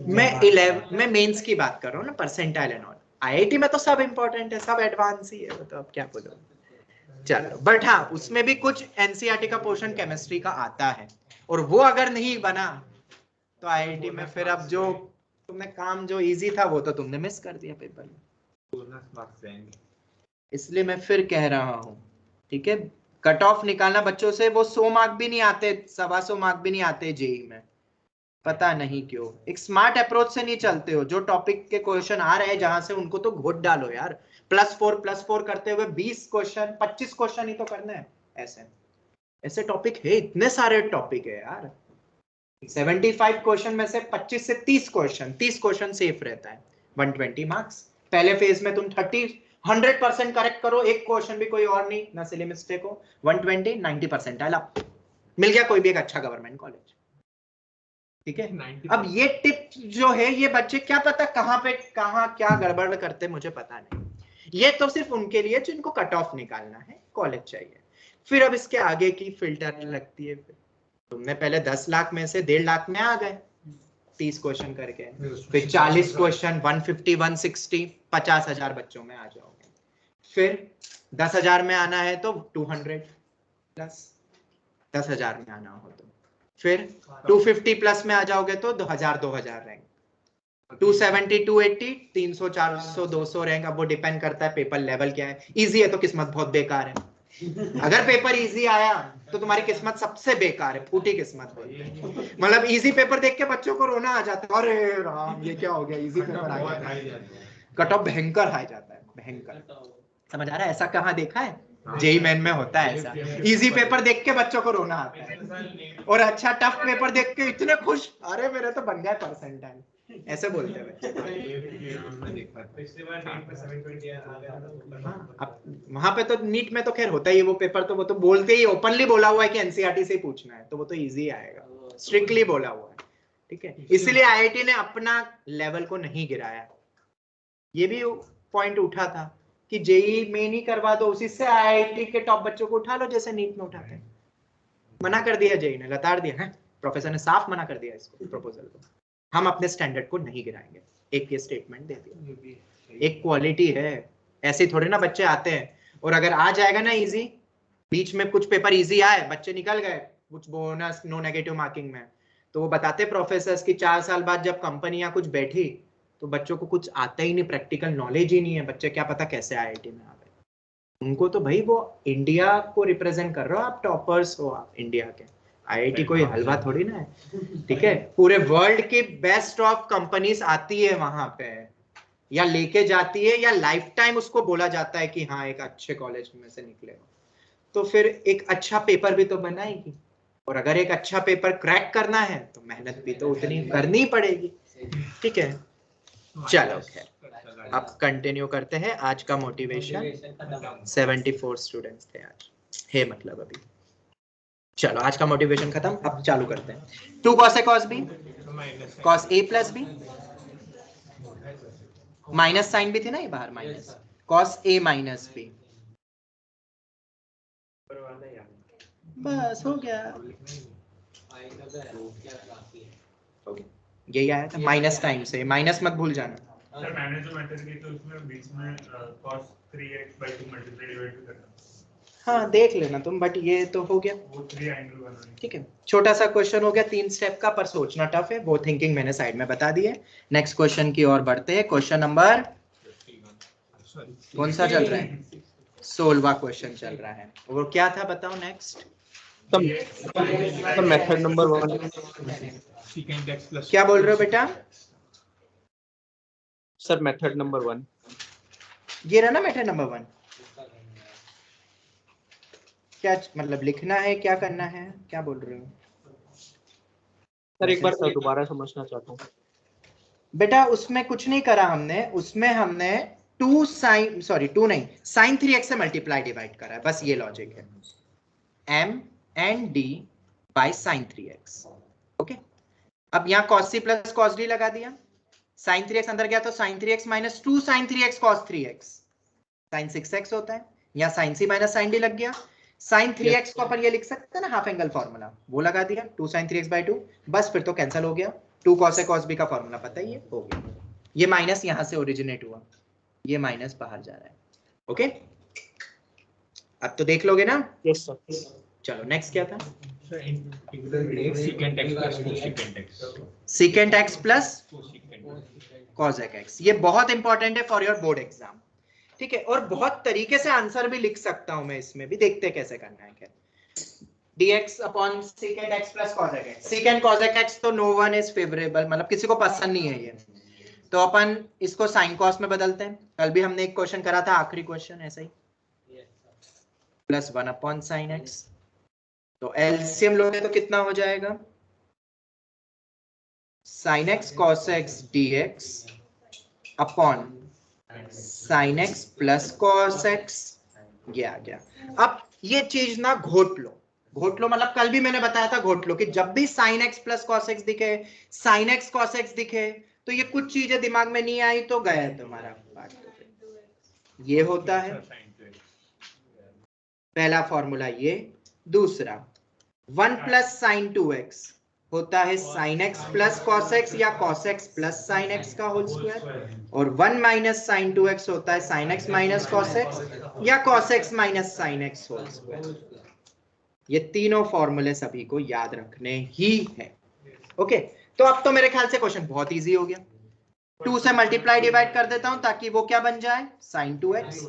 मैं मेंस की बात कर रहा हूँ ना, परसेंटाइल एंड ऑल। आईआईटी में तो सब इंपॉर्टेंट है, सब एडवांस ही है, तो अब क्या बोलो। चलो, बट हाँ उसमें भी कुछ एनसीईआरटी का पोर्शन केमिस्ट्री का आता है, और वो अगर नहीं बना तो आईआईटी में फिर अब जो तुमने काम जो इजी था वो तो तुमने मिस कर दिया पेपर में। इसलिए मैं फिर कह रहा हूँ, ठीक है, कट ऑफ निकालना बच्चों से, वो 100 मार्क भी नहीं आते, 125 मार्क भी नहीं आते जेई में, पता नहीं क्यों। एक स्मार्ट अप्रोच से नहीं चलते हो, जो टॉपिक के क्वेश्चन आ रहे हैं जहां से, उनको तो घोट डालो यार। +4 करते हुए 20 क्वेश्चन 25 क्वेश्चन ही तो करना है। ऐसे ऐसे टॉपिक है, इतने सारे टॉपिक है यार। 75 क्वेश्चन में से 25 से 30 क्वेश्चन सेफ रहता है, 120 मार्क्स। पहले फेज में तुम 100% करेक्ट करो, एक क्वेश्चन भी कोई और नहीं, ना सिली मिस्टेक हो, 120 90% अप, मिल गया कोई भी एक अच्छा गवर्नमेंट कॉलेज, ठीक है। अब ये टिप जो है, ये बच्चे क्या पता कहां पे कहां क्या गड़बड़ करते, मुझे पता नहीं। ये तो सिर्फ उनके लिए जिनको कट ऑफ निकालना है, कॉलेज चाहिए। फिर अब इसके आगे की फिल्टर लगती है। तुमने पहले 10 लाख में से 1.5 लाख में आ गए 30 क्वेश्चन करके, फिर 40 क्वेश्चन 150 160 50,000 बच्चों में आ जाओगे। फिर 10,000 में आना है तो 200 प्लस, 10,000 में आना हो तो फिर 250 प्लस में आ जाओगे तो 2,000 रैंक, 270 280 300 400 200 रैंक। अब वो डिपेंड करता है पेपर लेवल क्या है। इजी है तो किस्मत बहुत बेकार है, अगर पेपर इजी आया तो तुम्हारी किस्मत सबसे बेकार है, फूटी किस्मत बोलते। मतलब इजी पेपर देख के बच्चों को रोना आ जाता है, अरे राम ये क्या हो गया, इजी पेपर आ गया, कट ऑफ भयंकर हाई जाता है, भयंकर। समझ आ रहा है? ऐसा कहाँ देखा है? जेई मेन में होता है ऐसा, इजी पेपर देख के बच्चों को रोना आता है, और अच्छा टफ पेपर देख के इतने खुश, अरे मेरे तो बन गया परसेंटाइल, ऐसे बोलते हैं बच्चे। पिछली बार नीट में 720 आ गया था। हाँ, अब वहां पे तो नीट में तो खैर होता ही है वो पेपर, तो वो तो बोलते ही ओपनली बोला हुआ है कि एनसीईआरटी से ही पूछना है, तो वो तो इजी आएगा, स्ट्रिक्टली बोला हुआ है, ठीक है। इसलिए आईआईटी ने अपना लेवल को नहीं गिराया। ये भी पॉइंट उठा था कि जेई में नहीं करवा दो, उसी से आईआईटी के टॉप बच्चों को उठा लो जैसे नीट में उठाते हैं। मना कर दिया जेई ने, लताड़ दिया है, प्रोफेसर ने साफ मना कर दिया इसको, प्रपोजल को। हम अपने स्टैंडर्ड को नहीं गिराएंगे, एक ये स्टेटमेंट दे दिया। एक क्वालिटी है, ऐसे थोड़े ना बच्चे आते हैं। और अगर आ जाएगा ना इजी, बीच में कुछ पेपर इजी आए, बच्चे निकल गए कुछ बोनस नो नेगेटिव मार्किंग में, तो वो बताते प्रोफेसर्स की 4 साल बाद जब कंपनियां कुछ बैठी तो बच्चों को कुछ आता ही नहीं, प्रैक्टिकल नॉलेज ही नहीं है, बच्चे क्या पता कैसे आईआईटी में आ गए। उनको तो भाई वो इंडिया को रिप्रेजेंट कर रहे हो आप, टॉपर्स हो आप इंडिया के, आईआईटी कोई हलवा थोड़ी ना है, ठीक है। पूरे वर्ल्ड की बेस्ट ऑफ कंपनीज आती है वहां पे, या लेके जाती है, या लाइफ टाइम उसको बोला जाता है कि हाँ एक अच्छे कॉलेज में से निकले हो, तो फिर एक अच्छा पेपर भी तो बनाएगी। और अगर एक अच्छा पेपर क्रैक करना है तो मेहनत भी तो उतनी करनी पड़ेगी, ठीक है। चलो खैर अब कंटिन्यू करते हैं। आज का मोटिवेशन 74 स्टूडेंट्स थे आज, है मतलब अभी। चलो आज का मोटिवेशन खत्म, अब चालू करते हैं। 2 cos A cos B cos A plus B, minus sine भी थी ना ये बाहर, minus cos A minus B, बस हो गया, यही आया था माइनस टाइम से, माइनस मत भूल जाना। सर मैंने जो मेथड की तो उसमें बीच में cos 3x/2 मल्टीप्लाई डिवाइड भी करना। हाँ देख लेना तुम, बट ये तो हो गया। वो 3 एंगल बनाने। ठीक है, छोटा सा क्वेश्चन हो गया 3 स्टेप का, पर सोचना टफ है, वो थिंकिंग मैंने साइड में बता दी है। नेक्स्ट क्वेश्चन की ओर बढ़ते हैं। क्वेश्चन नंबर कौन सा चल रहा है? 16वां क्वेश्चन चल रहा है। वो क्या था बताओ next? Method number 1 secant x plus क्या बोल रहे हो बेटा? सर, मेथड नंबर 1 ये रहा ना मेथड नंबर 1। क्या मतलब लिखना है, क्या करना है, क्या बोल रहे हो? सर एक बार दोबारा समझना चाहता हूँ। बेटा उसमें कुछ नहीं करा हमने, उसमें हमने 2 नहीं sin 3x से मल्टीप्लाई डिवाइड करा है, बस ये लॉजिक है। m and d by sin 3x। Okay, अब यहाँ cos c plus cos d लगा दिया, sin 3x अंदर गया तो sin 3x minus 2 sin 3x cos 3x sin 6x होता है। यहाँ sin c minus sin d लग गया। sin 3x को अपन ये लिख सकते हैं ना, हाफ एंगल फॉर्मूला, वो लगा दिया 2 sin 3x by 2, बस फिर तो कैंसिल हो गया। 2 cos a cos b का फॉर्मूला पता ही है, हो गया। ये माइनस यहाँ से ओरिजिनेट हुआ, ये माइनस बाहर जा रहा है। ओके, अब तो देख लोगे ना? Yes sir. चलो नेक्स्ट क्या था? secant x plus cosecant x secant x plus cosecant cosec x, ये बहुत इंपॉर्टेंट है फॉर योर बोर्ड एग्जाम। ठीक है, और बहुत तरीके से आंसर भी लिख सकता हूं मैं इसमें भी, देखते हैं कैसे करना है। dx upon secant x plus cosec x, secant cosec x तो no one is favorable, मतलब किसी को पसंद नहीं है ये, तो अपन इसको sin cos में बदलते हैं। कल भी हमने एक क्वेश्चन करा था, आखिरी क्वेश्चन ऐसा ही, प्लस 1 अपॉन sin x, तो एलसीएम लोगे तो कितना हो जाएगा? sin x cos x dx upon sin x plus cos x, ये आ गया। अब ये चीज ना घोट लो, घोट लो मतलब कल भी मैंने बताया था घोट लो, कि जब भी sin x plus cos x दिखे, sin x cos x दिखे, तो ये कुछ चीजें दिमाग में नहीं आई तो गया तुम्हारा बात। ये होता है पहला फॉर्मूला, ये दूसरा 1 प्लस साइन 2x होता है sin x plus cos x या cos x plus sin x का होल स्क्वायर, और 1 माइनस साइन 2x होता है sin x minus cos x या cos x minus sin x whole square. ये तीनों फॉर्मूले सभी को याद रखने ही है। ओके, तो अब तो मेरे ख्याल से क्वेश्चन बहुत इजी हो गया। 2 से मल्टीप्लाई डिवाइड कर देता हूं ताकि वो क्या बन जाए, sin 2x,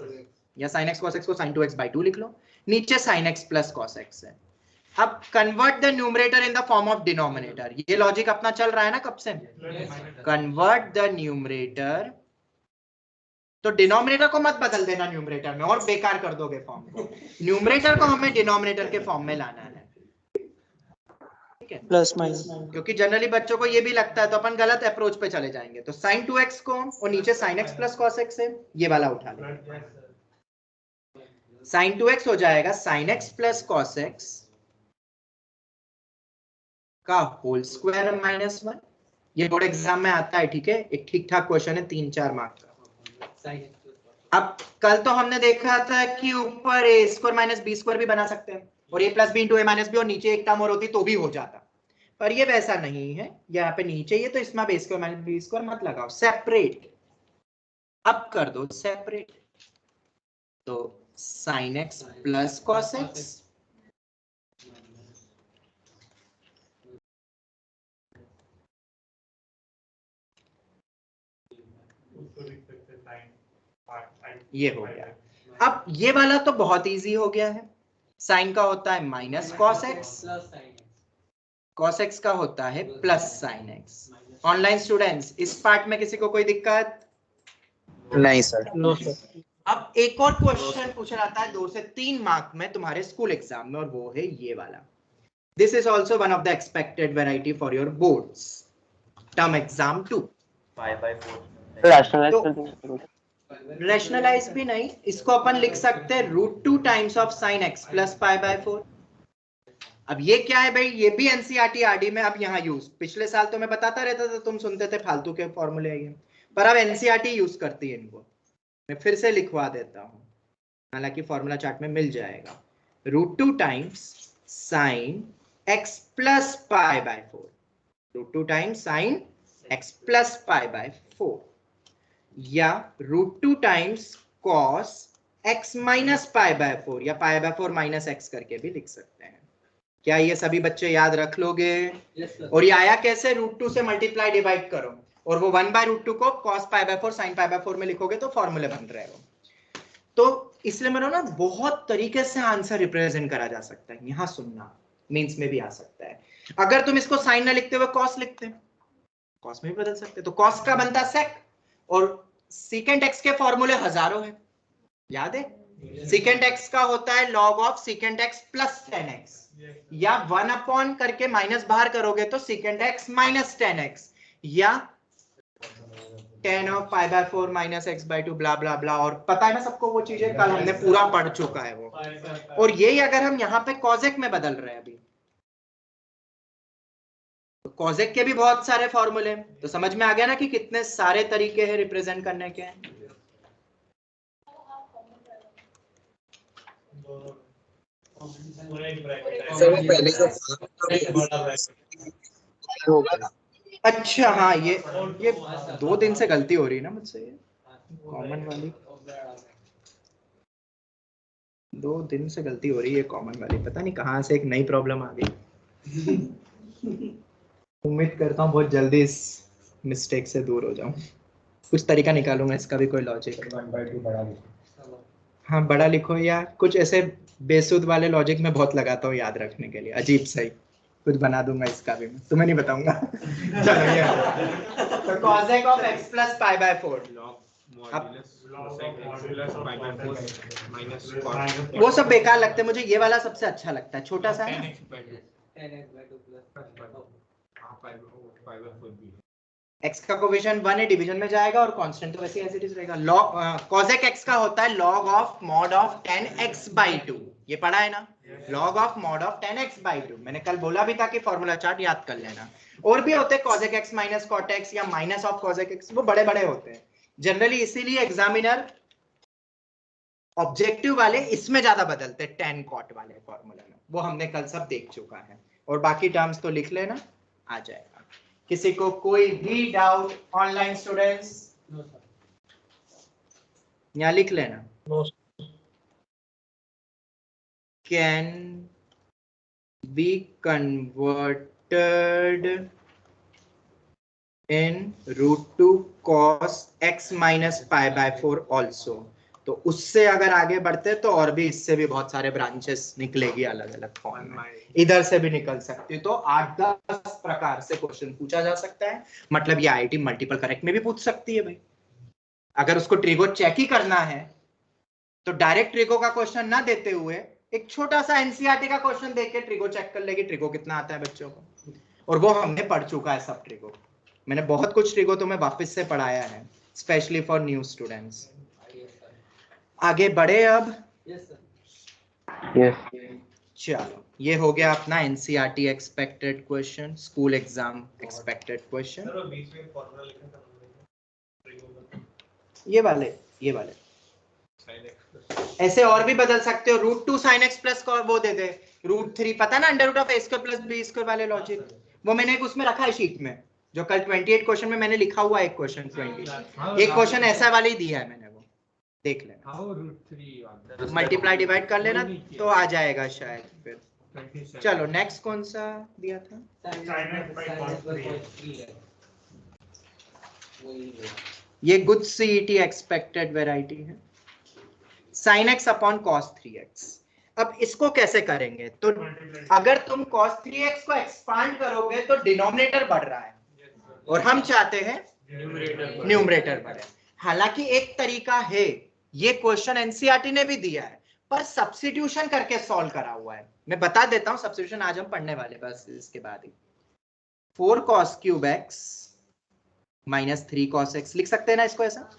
या sin x cos x को sin 2x by 2 लिख लो, नीचे sin x plus cos x है। अब convert the numerator in the form of denominator, ये लॉजिक अपना चल रहा है ना कब से? कन्वर्ट द न्यूमरेटर, तो डिनोमिनेटर को मत बदल देना न्यूमरेटर में और बेकार कर दोगे फॉर्म को, न्यूमरेटर को हमें डिनोमिनेटर के फॉर्म में लाना है। ठीक है, प्लस माइनस, क्योंकि जनरली बच्चों को ये भी लगता है, तो अपन गलत अप्रोच पे चले जाएंगे। तो sin 2x को और नीचे sin x plus cos x है, ये वाला उठा लेंगे, sin 2x हो जाएगा sin x plus cos x का होल स्क्वायर माइनस 1। ये बोर्ड एग्जाम में आता है, ठीक है, एक ठीक ठाक क्वेश्चन है, 3-4 मार्क्स का। अब कल तो हमने देखा था कि ऊपर a square minus b square भी बना सकते हैं, और a plus B into A minus B, और नीचे एक टर्म और होती तो भी हो जाता, पर ये वैसा नहीं है। यहाँ पे नीचे ये, तो इसमें आप a square minus B square मत लगाओ, सेपरेट अब कर दो सेपरेट, तो sin x plus cos x ये हो गया। अब ये वाला तो बहुत इजी हो गया है, साइन का होता है minus cos x, cos x का होता है plus sin x। Online students, इस पार्ट में किसी को कोई दिक्कत? नहीं सर। No sir. अब एक और क्वेश्चन पूछा जाता है 2 से 3 मार्क में तुम्हारे स्कूल एग्जाम में, और वो है ये वाला। This is also one of the expected variety for your boards term exam 2। Rationalise भी नहीं, इसको अपन लिख सकते हैं √2 times of sine X plus pi by 4। अब ये क्या है भाई, ये भी एनसीईआरटी आरडी में अब यहाँ यूज, पिछले साल तो मैं बताता रहता था, तुम सुनते थे फालतू के फॉर्मूले है ये, पर अब एनसीईआरटी यूज करती है इनको। मैं फिर से लिखवा देता हूँ, हालांकि फॉर्मूला चार्ट में मिल जाएगा। √2 times sign X plus pi by 4, √2 times sign X plus pi by 4, या √2 times cos x minus pi by 4 या पाई बाय 4 माइनस एक्स करके भी लिख सकते हैं। क्या ये सभी बच्चे याद रख लोगे? और ये आया कैसे? √2 से मल्टीप्लाई डिवाइड करो और वो 1/√2 को cos pi by 4 sin pi by 4 में लिखोगे तो फॉर्मूले बन रहे हो। तो इसलिए मैंने ना बहुत तरीके से आंसर रिप्रेजेंट करा जा सकता है। यहां सुनना, मेंस में भी आ सकता है। अगर तुम इसको साइन ना लिखते हुए cos लिखते, cos में भी बदल सकते। तो cos का बनता sec और secant x के फॉर्मूले हजारों हैं, याद है? secant x का होता है log of secant x plus tan x, या 1 अपॉन करके माइनस बाहर करोगे तो secant x minus tan x, या tan of pi by 4 minus x by 2 ब्ला ब्ला ब्ला। और पता है ना सबको वो चीजें, कल हमने पूरा पढ़ चुका है वो। और यही अगर हम यहाँ पे cosec में बदल रहे हैं अभी, तो cosec के भी बहुत सारे फॉर्मूले, तो समझ में आ गया ना कि कितने सारे तरीके हैं रिप्रेजेंट करने के। अच्छा हाँ, ये 2 दिन से गलती हो रही है ना मुझसे, ये कॉमन वाली 2 दिन से गलती हो रही है कॉमन वाली, पता नहीं कहाँ से एक नई प्रॉब्लम आ गई। उम्मीद करता हूँ बहुत जल्दी इस मिस्टेक से दूर हो जाऊं, कुछ तरीका निकालूंगा इसका भी कोई लॉजिक। हाँ बड़ा लिखो, या कुछ ऐसे बेसुध वाले लॉजिक में बहुत लगाता हूँ याद रखने के लिए, अजीब सही कुछ बना दूंगा इसका भी, मैं तुम्हें नहीं बताऊंगा। चलो ये तो cosec of x plus pi by 4 वो सब बेकार लगते हैं मुझे, ये वाला सबसे अच्छा लगता है, छोटा सा है x का कोएफिशिएंट 1 है, डिवीजन में जाएगा और कांस्टेंट तो वैसे एज इट इज रहेगा। log cosec x का होता है log of mod of tan x by 2, ये पढ़ा है ना, log of mod of tan x by 2। मैंने कल बोला भी था कि फॉर्मूला चार्ट याद कर लेना। और भी होते हैं cosec x minus cot x या माइनस ऑफ cosec x, वो बड़े बड़े होते हैं जनरली, इसीलिए एग्जामिनर ऑब्जेक्टिव वाले इसमें ज्यादा बदलते हैं tan cot वाले फॉर्मूला में, वो हमने कल सब देख चुका है। और बाकी टर्म्स तो लिख लेना, आ जाएगा। किसी को कोई भी डाउट ऑनलाइन स्टूडेंट्स? यहाँ लिख लेना, can be converted in √2 cos x minus pi by 4 also. तो उससे अगर आगे बढ़ते तो और भी इससे भी बहुत सारे ब्रांचेस निकलेगी अलग अलग फॉर्म में, इधर से भी निकल सकती है। तो 8-10 प्रकार से क्वेश्चन पूछा जा सकता है, मतलब ये आईआईटी मल्टीपल करेक्ट में भी पूछ सकती है भाई। अगर उसको ट्रिगो चेक ही करना है तो डायरेक्ट ट्रिगो का क्वेश्चन ना देते हुए एक छोटा सा एनसीईआरटी का क्वेश्चन देके ट्रिगो चेक कर लेगी, ट्रिगो कितना आता है बच्चों को, और वो हमने पढ़ चुका है सब ट्रिगो। मैंने बहुत कुछ ट्रिगो तुम्हें वापस से पढ़ाया है, स्पेशली फॉर न्यू स्टूडेंट्स। आगे बढ़े अब? चलो ये हो गया अपना NCERT expected question, school exam expected question. ये वाले ऐसे और भी बदल सकते हो, √2 sin x प्लस वो दे दे √3, पता ना √a² प्लस b² वाले लॉजिक, वो मैंने एक उसमें रखा है शीट में, जो कल 28 क्वेश्चन में मैंने लिखा हुआ है। एक क्वेश्चन 20 एक क्वेश्चन ऐसा वाला ही दिया है मैंने, वो देख लेना, मल्टीप्लाई डिवाइड कर लेना तो आ जाएगा शायद फिर। चलो नेक्स्ट कौन सा दिया था? ये गुड सीईटी एक्सपेक्टेड वैरायटी है, sin x upon cos 3x। अब इसको कैसे करेंगे? तो अगर तुम cos 3x को एक्सपांड करोगे तो डिनोमिनेटर बढ़ रहा है और हम चाहते हैं न्यूमरेटर बढ़े। हालांकि एक तरीका है, ये क्वेश्चन एनसीईआरटी ने भी दिया है, पर सब्स्टिट्यूशन करके सॉल्व करा हुआ है। मैं बता देता हूं सब्स्टिट्यूशन आज हम पढ़ने वाले, बस इसके बाद ही 4 cos³ x minus 3 cos x लिख सकते हैं ना इसको ऐसा।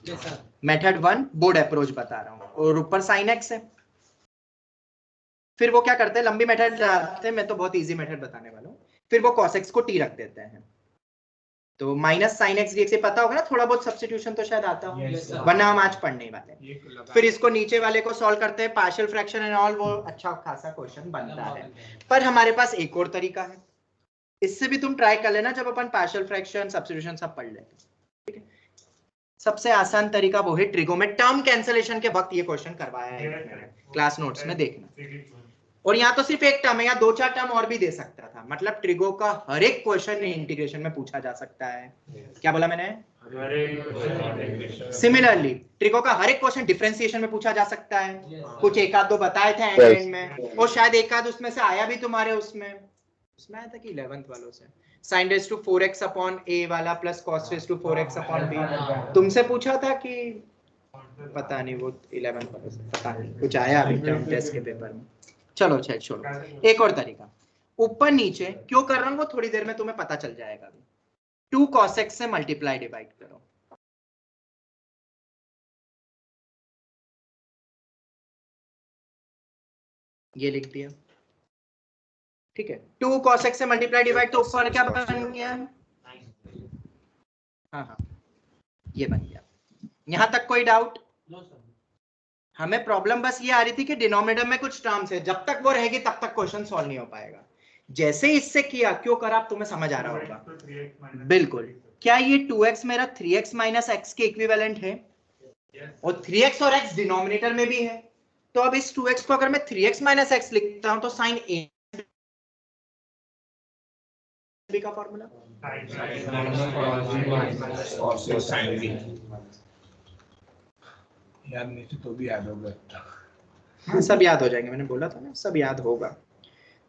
मेथड 1 बोर्ड अप्रोच बता रहा हूं, और ऊपर sin x है। फिर वो क्या करते हैं, लंबी मेथड लाते हैं, मैं तो बहुत इजी मेथड बताने वाला हूं। फिर वो cos x को t रख देते हैं, तो माइनस sin x dx पता होगा ना, थोड़ा बहुत सब्स्टिट्यूशन तो शायद आता हो, वरना हम आज पढ़ने वाले। फिर इसको नीचे वाले को सॉल्व करते हैं, पार्शियल फ्रैक्शन एंड ऑल, वो अच्छा खासा क्वेश्चन बनता है। पर हमारे पास एक और तरीका है, इससे भी तुम ट्राई कर लेना जब अपन पार्शियल फ्रैक्शन सब्स्टिट्यूशन सब पढ़ लेते, ठीक है। सबसे आसान तरीका वो है ट्रिगो में टर्म कैंसलेशन के वक्त ये क्वेश्चन करवाया है मैंने, क्लास नोट्स में देखना। और यहाँ तो सिर्फ एक टर्म है, या 2-4 टर्म और भी दे सकता था। मतलब ट्रिगो का हर एक क्वेश्चन इंटीग्रेशन में पूछा जा सकता है। क्या बोला मैंने? सिमिलरली ट्रिगो का हर एक क्वेश्चन डिफरेंशिएशन में पूछा जा सकता है। कुछ एक आध दो बताए थे एंड में, और शायद एक आध उसमें से आया भी तुम्हारे उसमें आया था कि 11th वालों से, sin raised to 4x upon a वाला plus cos raised to 4x upon b तुमसे पूछा था कि पता नहीं, वो 11th वालों से पता नहीं, कुछ आया अभी टर्म टेस्ट के पेपर में। चलो छोड़ो। एक और तरीका, ऊपर नीचे क्यों कर रहा हूं वो थोड़ी देर में तुम्हें पता चल जाएगा। 2 cos x से मल्टीप्लाई डिवाइड करो, ये लिख दिया, ठीक है। 2 cos x से मल्टीप्लाई डिवाइड, तो ऊपर क्या बन गया? हाँ, ये बन गया। यहां तक कोई डाउट? हमें प्रॉब्लम बस ये आ रही थी कि डिनोमिनेटर में कुछ टर्म्स है, जब तक वो रहेगी तब तक क्वेश्चन सॉल्व नहीं हो पाएगा। जैसे इससे किया, क्यों करा, आप तुम्हें समझ आ रहा होगा। बिल्कुल। क्या ये 2x मेरा 3x माइनस x के इक्विवेलेंट है? और 3x और x डिनोमिनेटर में भी है, तो अब इस 2x को अगर मैं 3x माइनस x लिखता हूं तो साइन a का फॉर्मूला याद नहीं तो भी याद होगा। हाँ, सब याद हो जाएंगे, मैंने बोला था ना, सब याद होगा।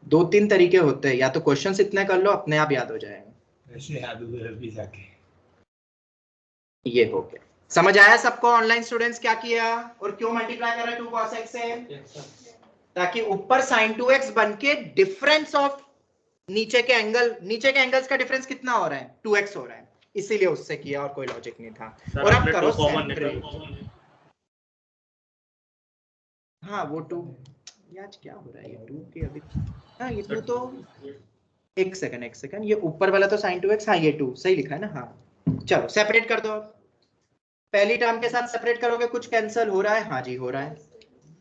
2-3 तरीके होते हैं, या तो क्वेश्चंस इतने कर लो अपने आप याद हो जाएगा। ऐसे याद होगा अभी जाके। ये हो गया, समझ आया सबको? ऑनलाइन स्टूडेंट्स क्या किया और क्यों मल्टीप्लाई करा 2 cos x से? ताकि ऊपर sin 2x बन के डिफरेंस ऑफ नीचे के एंगल्स का डिफरेंस कितना हो रहा है? 2x हो रहा है, इसीलिए उससे किया, और कोई लॉजिक नहीं था। और अब करो सेपरेट। हाँ, वो 2 यार क्या हो रहा है, ये 2 के अभी, हाँ ये 2 तो एक सेकंड, ये ऊपर वाला तो sin 2x, हाँ ये 2 सही लिखा है ना। हाँ चलो सेपरेट कर दो। पहली टर्म के साथ सेपरेट करोगे, कुछ कैंसिल हो रहा है? हाँ जी हो रहा है।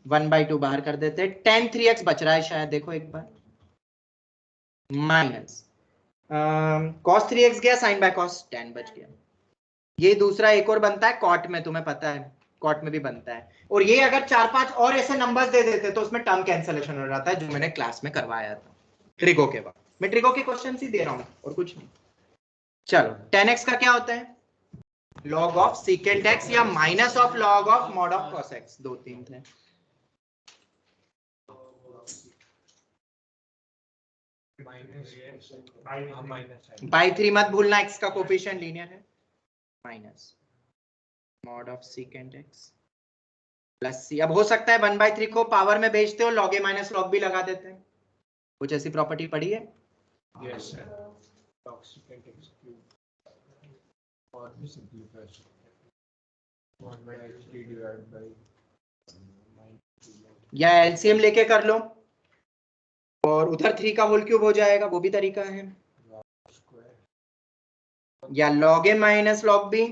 1/2 बाहर कर देते हैं, tan 3x बच रहा है शायद, देखो एक बार, माइनस cos 3x गया, sin बाय cos tan बच गया। ये दूसरा एक और बनता है कॉट में, तुम्हें पता है कॉट में भी बनता है। और ये अगर 4-5 और ऐसे नंबर्स दे देते तो उसमें टर्म कैंसलेशन हो जाता है, जो मैंने क्लास में करवाया था ट्रिगो के बाद। मैं ट्रिगो के क्वेश्चन ही दे रहा हूं और कुछ नहीं। चलो tan x का क्या होता है? log ऑफ secant x या minus of log of mod of cos x, 2-3 थे। बाई 3 मत भूलना, x का कोफिशिएंट लीनियर है, minus mod of secant x plus c। अब हो सकता है 1/3 को पावर में भेजते हो, log a minus log b लगा देते हैं। कुछ ऐसी प्रॉपर्टी पड़ी है? Yes sir, log secant x cube और भी सिंपलीफाई 1/3 डिवाइड बाय, या एलसीएम लेके कर लो और उधर 3 का होल क्यूब हो जाएगा, वो भी तरीका है। या log a minus log b,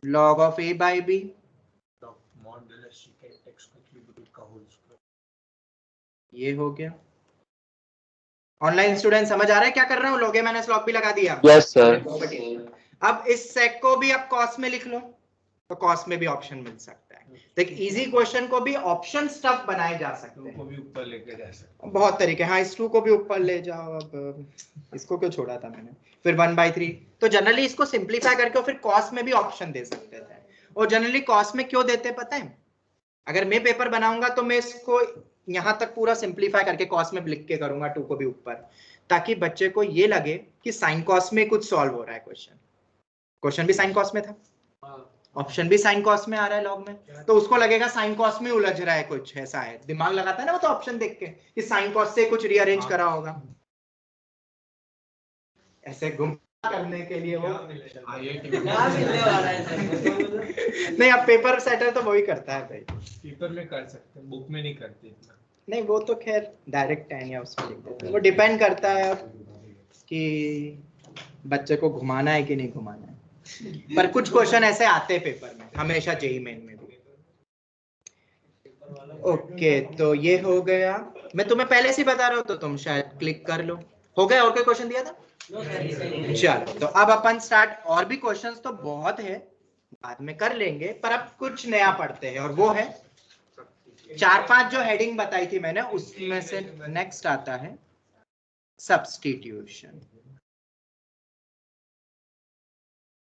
log of a by b, ये हो गया। ऑनलाइन स्टूडेंट समझ आ रहा है क्या कर रहा हूँ? log a minus log b लगा दिया। Yes sir. अब इस सेक को भी अब cos में लिख लो, तो cos में भी ऑप्शन मिल सकता है। तो एक इजी क्वेश्चन को भी ऑप्शन स्टफ बनाए जा सकते हैं, को भी ऊपर लेके जा सकते हैं। बहुत तरीके। हाँ, इस 2 को भी ऊपर ले जाओ। अब इसको क्यों छोड़ा था मैंने? फिर 1/3, तो जनरली इसको सिंपलीफाई करके और फिर cos में भी ऑप्शन दे सकते थे। और जनरली cos में क्यों देते पता है? अगर मैं पेपर बनाऊंगा तो मैं इसको यहां तक पूरा सिंपलीफाई करके cos में लिख के करूंगा, 2 को भी ऊपर, ताकि बच्चे को ये लगे कि sin cos में कुछ सॉल्व हो रहा है। क्वेश्चन भी sin cos में था, ऑप्शन भी sin cos में आ रहा है log में, तो उसको लगेगा sin cos में उलझ रहा है, कुछ ऐसा है। दिमाग लगाता है ना वो तो ऑप्शन देख के कि sin cos से कुछ रीअरेंज करा होगा, ऐसे गुम करने के लिए वो नहीं, अब पेपर सेटर तो वही करता है भाई। पेपर में कर सकते हैं, बुक में नहीं करते इतना। नहीं, वो तो खैर डायरेक्ट tan या उसमें लिख देते हैं। वो डिपेंड करता है कि बच्चे को घुमाना है कि नहीं घुमाना है। पर कुछ क्वेश्चन ऐसे आते हैं पेपर में, हमेशा जेईई मेन में भी। ओके, तो ये हो गया। मैं तुम्हें पहले से बता रहा हूँ तो तुम शायद क्लिक कर लो। हो गया? और कोई क्वेश्चन दिया था? चलो, तो अब अपन स्टार्ट। और भी क्वेश्चंस तो बहुत है, बाद में कर लेंगे, पर अब कुछ नया पढ़ते हैं, और वो है 4-5 जो हेडिंग बताई थी मैंने, उसमें से नेक्स्ट आता है सब्स्टिट्यूशन।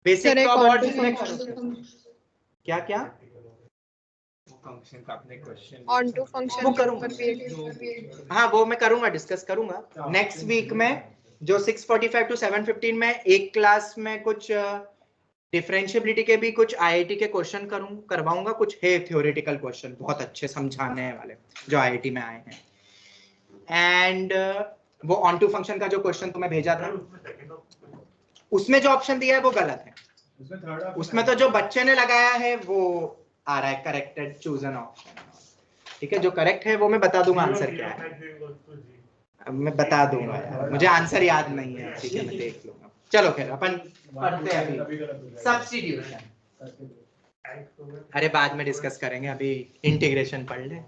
बेसिक तो अब और जिसमें क्या क्या फंक्शन का अपने क्वेश्चन ऑन टू फंक्शन वो के करूंगा। ऊपर भी हाँ, वो मैं करूंगा, डिस्कस करूंगा नेक्स्ट वीक में। जो 6:45 to 7:15 में एक क्लास में कुछ डिफरेंशिएबिलिटी के भी कुछ आईआईटी के क्वेश्चन करवाऊंगा। कुछ है थ्योरेटिकल क्वेश्चन बहुत अच्छे समझाने वाले जो आईआईटी में आए हैं। एंड वो ऑन टू फंक्शन का जो क्वेश्चन तुम्हें भेजा था, उसमें जो ऑप्शन दिया है वो गलत है। उसमें तो जो बच्चे ने लगाया है वो आ रहा है करेक्टेड चूज एन ऑप्शन। ठीक है, जो करेक्ट है वो मैं बता दूंगा आंसर क्या है। अब मैं बता दूंगा यार, मुझे आंसर याद नहीं है। ठीक है, मैं देख लूंगा। चलो फिर अपन पढ़ते हैं अभी सब्स्टिट्यूशन। अरे बाद में डिस्कस करेंगे, अभी इंटीग्रेशन पढ़ ले।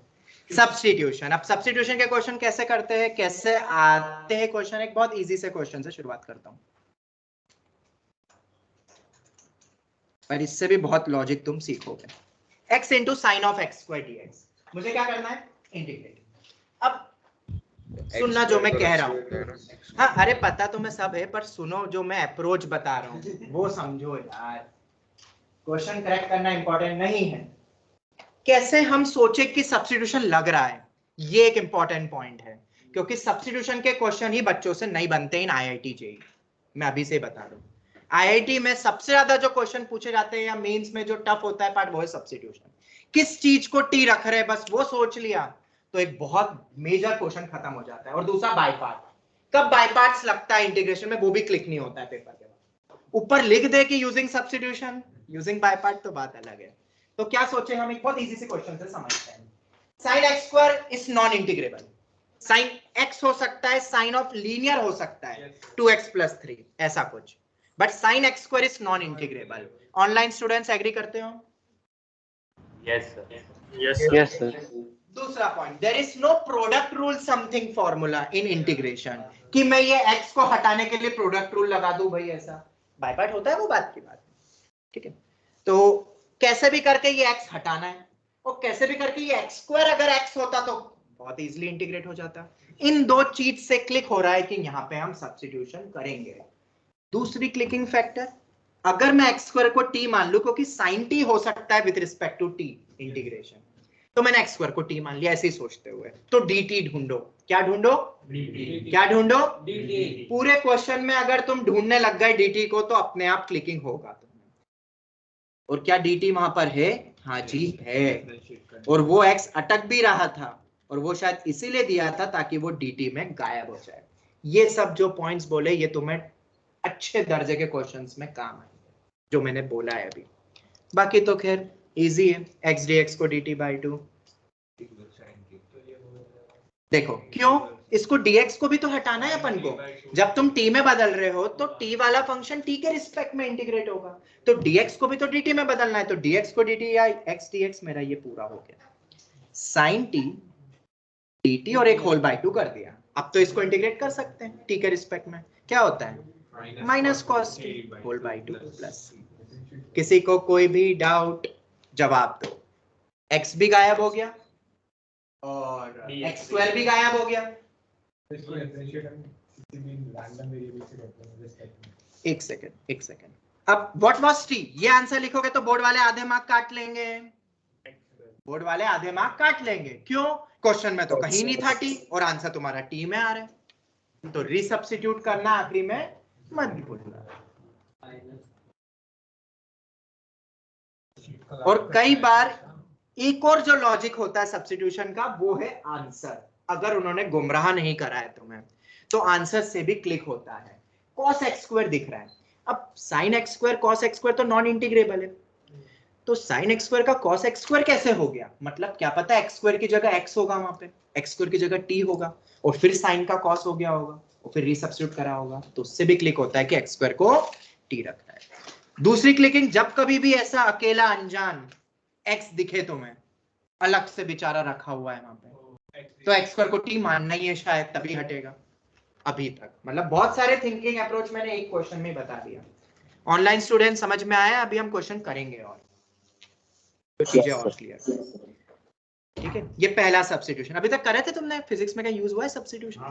सब्स्टिट्यूशन। अब सब्स्टिट्यूशन के क्वेश्चन कैसे करते हैं, कैसे आते हैं क्वेश्चन, एक बहुत इजी से क्वेश्चन से शुरुआत करता हूँ, पर इससे भी बहुत लॉजिक तुम सीखोगे। x into sine of X square dx। मुझे क्या करना है? इंटीग्रेट। अब सुनना जो मैं कह रहा हूँ। हाँ, अरे पता तो मैं सब है, पर सुनो जो मैं अप्रोच बता रहा हूँ वो समझो यार। क्वेश्चन करेक्ट करना इंपॉर्टेंट नहीं है, कैसे हम सोचे कि सब्स्टिट्यूशन लग रहा है, ये एक इंपॉर्टेंट पॉइंट है। क्योंकि सब्स्टिट्यूशन के क्वेश्चन ही बच्चों से नहीं बनते इन आईआईटी जेईई। मैं अभी से बता दूं, आईआईटी में सबसे ज्यादा जो क्वेश्चन पूछे जाते हैं या मेंस में जो टफ होता है पार्ट, वो है सब्स्टिट्यूशन। किस चीज को टी रख रहे हैं, बस वो सोच लिया तो एक बहुत मेजर क्वेश्चन खत्म हो जाता है। और दूसरा बाय पार्ट। कब बाय पार्ट्स लगता है इंटीग्रेशन में, वो भी क्लिक नहीं होता है पेपर के बाद। ऊपर लिख दे कि using substitution, using by part तो बात अलग है। तो क्या सोचे हम, एक बहुत इजी से क्वेश्चन से समझते हैं। Sign x square is non integrable. Sine x हो सकता है, साइन ऑफ लीनियर हो सकता है 2x + 3 ऐसा कुछ, but sine x square is non integrable. Online students agree करते हो? Yes sir. दूसरा point, there is no product rule something formula in integration, कि मैं ये x को हटाने के लिए प्रोडक्ट रूल लगा दूं भाई, ऐसा बाय पार्ट होता है, वो बात की बात। ठीक है, तो कैसे भी करके ये x हटाना है, और कैसे भी करके ये x स्क्वायर अगर x होता तो बहुत इजीली इंटीग्रेट हो जाता। इन दो चीज से क्लिक हो रहा है कि यहाँ पे हम सब्स्टिट्यूशन करेंगे। दूसरी क्लिकिंग फैक्टर, अगर मैं x स्क्वायर को t मान लूं, क्योंकि sin t हो सकता है with respect to t integration, तो मैंने x स्क्वायर को t मान लिया ऐसे ही सोचते हुए, तो dt ढूंढो। क्या ढूंढो? क्या ढूंढो? dt। पूरे क्वेश्चन में अगर तुम ढूंढने लग गए dt को तो अपने आप क्लिकिंग होगा तुम्हें। और क्या dt वहां पर है? हाँ जी है। और वो x अटक भी रहा था, और वो शायद इसीलिए दिया था ताकि वो dt में गायब हो जाए। ये सब जो पॉइंट्स बोले ये तुम्हें अच्छे दर्जे के क्वेश्चंस में काम आएंगे जो मैंने बोला है अभी। बाकी तो खैर इजी है, x dx को dt/2। देखो क्यों, इसको dx को भी तो हटाना है अपन को। जब तुम t में बदल रहे हो तो t वाला फंक्शन t के रिस्पेक्ट में इंटीग्रेट होगा, तो dx को भी तो dt में बदलना है, तो dx को dt या x dx, मेरा ये पूरा हो गया। sin t dt और एक होल बाय 2 कर दिया। अब तो इसको इंटीग्रेट कर सकते हैं t के रिस्पेक्ट में, क्या होता है? Minus cos t whole by 2 plus. किसी को कोई भी डाउट? जवाब दो। x भी गायब हो गया और x स्क्वायर भी गायब हो गया। एक सेकंड। अब व्हाट वाज t, ये आंसर लिखोगे तो बोर्ड वाले आधे मार्क काट लेंगे। बोर्ड वाले आधे मार्क काट लेंगे, क्यों? क्वेश्चन में तो कहीं नहीं था t और आंसर तुम्हारा t में आ रहा है, तो रीसब्स्टिट्यूट करना आखिरी में मत भूलना। और कई बार एक और जो लॉजिक होता है सब्स्टिट्यूशन का, वो है आंसर। अगर उन्होंने गुमराह नहीं करा है तुम्हें तो आंसर से भी क्लिक होता है। cos x स्क्वायर दिख रहा है, अब sin x square cos x square तो नॉन इंटीग्रेबल है, तो sin x स्क्वायर का cos x स्क्वायर कैसे हो गया? मतलब क्या पता x स्क्वायर की जगह x होगा, वहां पे x स्क्वायर की जगह t होगा, और फिर sin का cos हो गया होगा, और फिर रीसब्स्टिट्यूट करा होगा, तो उससे भी क्लिक होता है कि x स्क्वायर को t रखना है। दूसरी क्लिकिंग, जब कभी भी ऐसा अकेला अनजान x दिखे तुम्हें, अलग से बेचारा रखा हुआ है वहां पे, तो x स्क्वायर को t मानना ही है शायद, तभी हटेगा। अभी तक, मतलब बहुत सारे थिंकिंग अप्रोच मैंने एक क्वेश्चन में बता दिया। ऑनलाइन स्टूडेंट समझ में आया? अभी हम क्वेश्चन करेंगे और तो चीजें और क्लियर। ठीक है, ये पहला सब्स्टिट्यूशन। अभी तक करे थे तुमने? फिजिक्स में क्या यूज हुआ है सब्स्टिट्यूशन?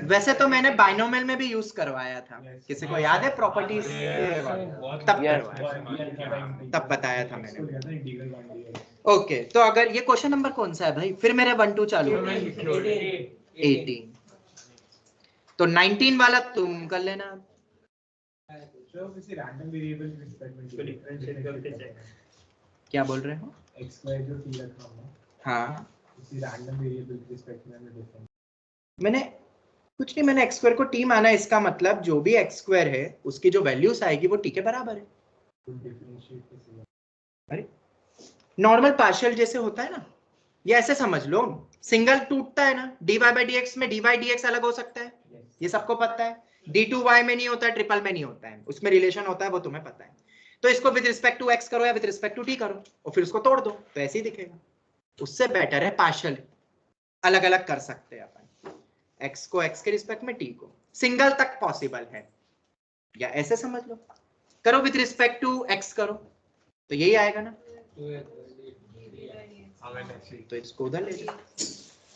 वैसे तो मैंने बाइनोमियल में भी यूज करवाया था, किसी को याद है? प्रॉपर्टीज तब करवाया, तब बताया था मैंने। ओके, तो अगर ये क्वेश्चन नंबर कौन सा है भाई? फिर मेरे 1 2 चालू 18, तो 19 वाला तुम कर लेना। क्या बोल रहे हो? हाँ, मैंने कुछ नहीं, मैंने एक्स स्क्वायर को टी माना। इसका मतलब जो भी एक्स स्क्वायर है उसकी जो वैल्यूज आएगी वो टी के बराबर है। अरे नॉर्मल पार्शियल जैसे होता है ना, ये ऐसे समझ लो, सिंगल टूटता है ना, dy बाई dx में dy dx अलग हो सकता है, ये सबको पता है। d2y में नहीं होता है, ट्रिपल में नहीं होता है, उसमें रिलेशन होता है, वो तुम्हें पता है। तो इसको विद रिस्पेक्ट टू x करो या विद रिस्पेक्ट टू t करो और फिर उसको तोड़ दो, तो ऐसे ही दिखेगा। उससे बेटर है पार्शियल, अलग अलग कर सकते हैं अपन, x को x के रिस्पेक्ट में, t को। सिंगल तक पॉसिबल है, या ऐसे समझ लो, करो विद रिस्पेक्ट टू x करो तो यही आएगा ना, तो इसको उधर ले जाओ।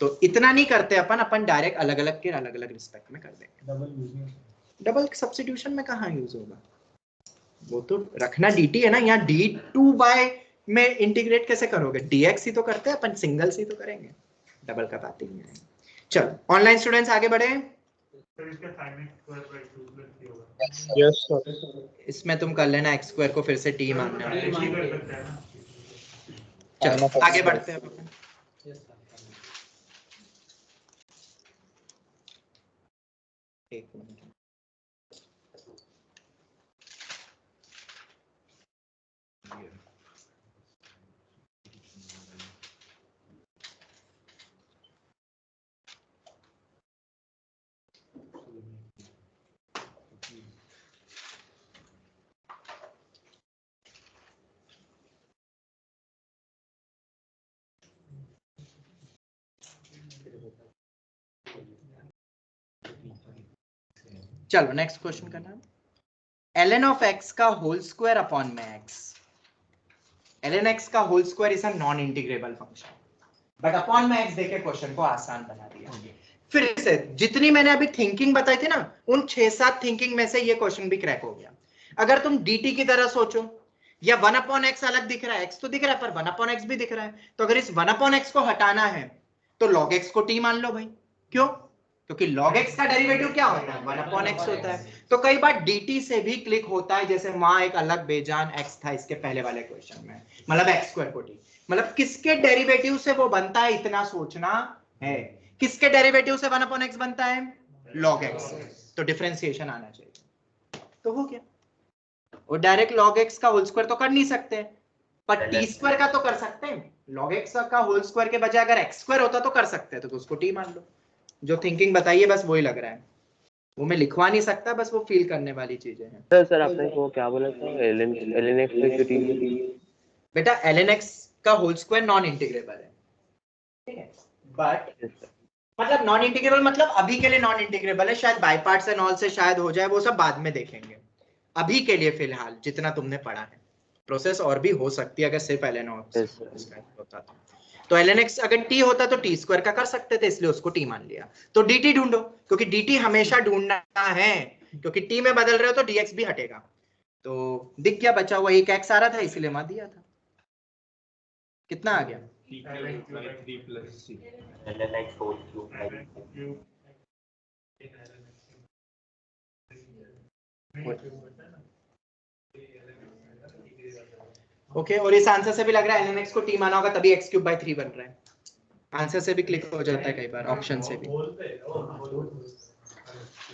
तो इतना नहीं करते अपन डायरेक्ट अलग अलग के अलग अलग रिस्पेक्ट में कर देंगे। डबल सब्स्टिट्यूशन में कहाँ यूज होगा? वो तो रखना dt है ना, यहाँ d2 बाय में इंटीग्रेट कैसे करोगे? dx ही तो करते हैं अपन, सिंगल से ही तो करेंगे, डबल का बात ही नहीं है। चलो ऑनलाइन स्टूडेंट्स आगे बढ़े। Yes sir. इसमें तुम कर लेना x स्क्वायर को फिर से t मानना। चलो आगे बढ़ते हैं अपन। एक मिनट, चलो नेक्स्ट क्वेश्चन करना। ln of x का होल स्क्वायर अपॉन में x, ln x का होल स्क्वायर is a non integrable function, but upon में x देके क्वेश्चन को आसान बना दिया। फिर से जितनी मैंने अभी थिंकिंग बताई थी ना, उन 6-7 थिंकिंग में से ये क्वेश्चन भी क्रैक हो गया। अगर तुम dt की तरह सोचो, या 1 अपॉन x अलग दिख रहा है, x तो दिख रहा है पर 1 अपॉन x भी दिख रहा है, तो अगर इस 1 अपॉन x को हटाना है तो log x को t मान लो भाई। क्यों? क्योंकि log x का डेरिवेटिव क्या होता है? 1 अपॉन x होता है। तो कई बार dt से भी क्लिक होता है, जैसे वहां एक अलग बेजान x था इसके पहले वाले क्वेश्चन में, मतलब x स्क्वायर को t, मतलब किसके डेरिवेटिव से वो बनता है इतना सोचना है। किसके डेरिवेटिव से 1 अपॉन x बनता है? log x। तो डिफरेंशिएशन आना चाहिए, तो हो गया। और डायरेक्ट log x का होल स्क्वायर तो कर नहीं सकते, पर t स्क्वायर का तो कर सकते हैं। log x का होल स्क्वायर के बजाय अगर x स्क्वायर होता तो कर सकते हैं, तो उसको t मान लो। जो थिंकिंग बताइए बस वही लग रहा है, वो मैं लिखवा नहीं सकता, बस वो फील करने वाली चीजें हैं। सर आपने वो क्या बोला था? ln x पे t? बेटा ln x का होल स्क्वायर नॉन इंटीग्रेबल है, ठीक है, बट मतलब नॉन इंटीग्रेबल मतलब अभी के लिए नॉन इंटीग्रेबल है, शायद बाय पार्ट्स एंड ऑल से शायद हो जाए, वो सब बाद में देखेंगे। अभी के लिए फिलहाल जितना तुमने पढ़ा है, प्रोसेस और भी हो सकती है अगर सिर्फ ln x होता तो। तो ln x अगर t होता तो t स्क्वायर का कर सकते थे, इसलिए उसको t मान लिया। तो dt ढूंढो, क्योंकि dt हमेशा ढूंढना है, क्योंकि t में बदल रहे हो तो dx भी हटेगा। तो दिख गया बचा हुआ एक x आ रहा था, इसीलिए मान दिया था। कितना आ गया? ओके, और इस आंसर से भी लग रहा है ln x को t माना होगा, तभी x क्यूब बाई 3 बन रहा है। आंसर से भी क्लिक हो जाता है कई बार, ऑप्शन से भी।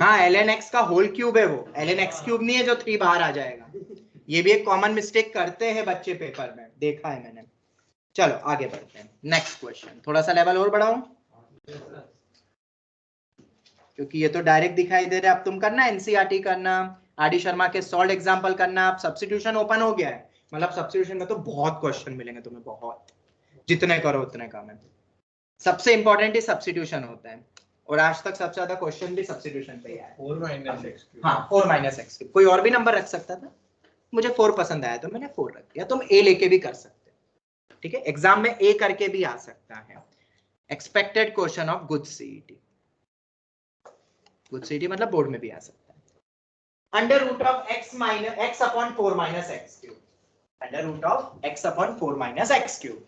हाँ, ln x का होल क्यूब है वो, ln x क्यूब नहीं है जो 3 बाहर आ जाएगा। ये भी एक कॉमन मिस्टेक करते हैं बच्चे पेपर में, देखा है मैंने। चलो आगे बढ़ते हैं, नेक्स्ट क्वेश्चन। थोड़ा सा लेवल और बढ़ाओ, क्योंकि ये तो डायरेक्ट दिखाई दे रहा है। अब तुम करना एनसीईआरटी करना, आर डी शर्मा के सॉल्व एग्जांपल करना। अब सब्स्टिट्यूशन ओपन हो गया है, मतलब सब्स्टिट्यूशन में तो बहुत क्वेश्चन मिलेंगे तुम्हें, बहुत, जितने करो उतने कम है। सबसे इंपॉर्टेंट ही सब्स्टिट्यूशन होता है, और आज तक सबसे ज्यादा क्वेश्चन भी सब्स्टिट्यूशन पे ही आया। 4 minus x cube. हाँ 4 माइनस एक्स क्यूब। कोई और भी नंबर रख सकता था, मुझे 4 पसंद आया तो मैंने 4 रख दिया। तुम a लेके भी कर सकते हो, ठीक है, एग्जाम में a करके भी आ सकता है। Expected question of good CET, good CET मतलब बोर्ड में भी आ सकता है। Under root of x minus x upon 4 minus X cube, under root of x upon 4 minus X cube.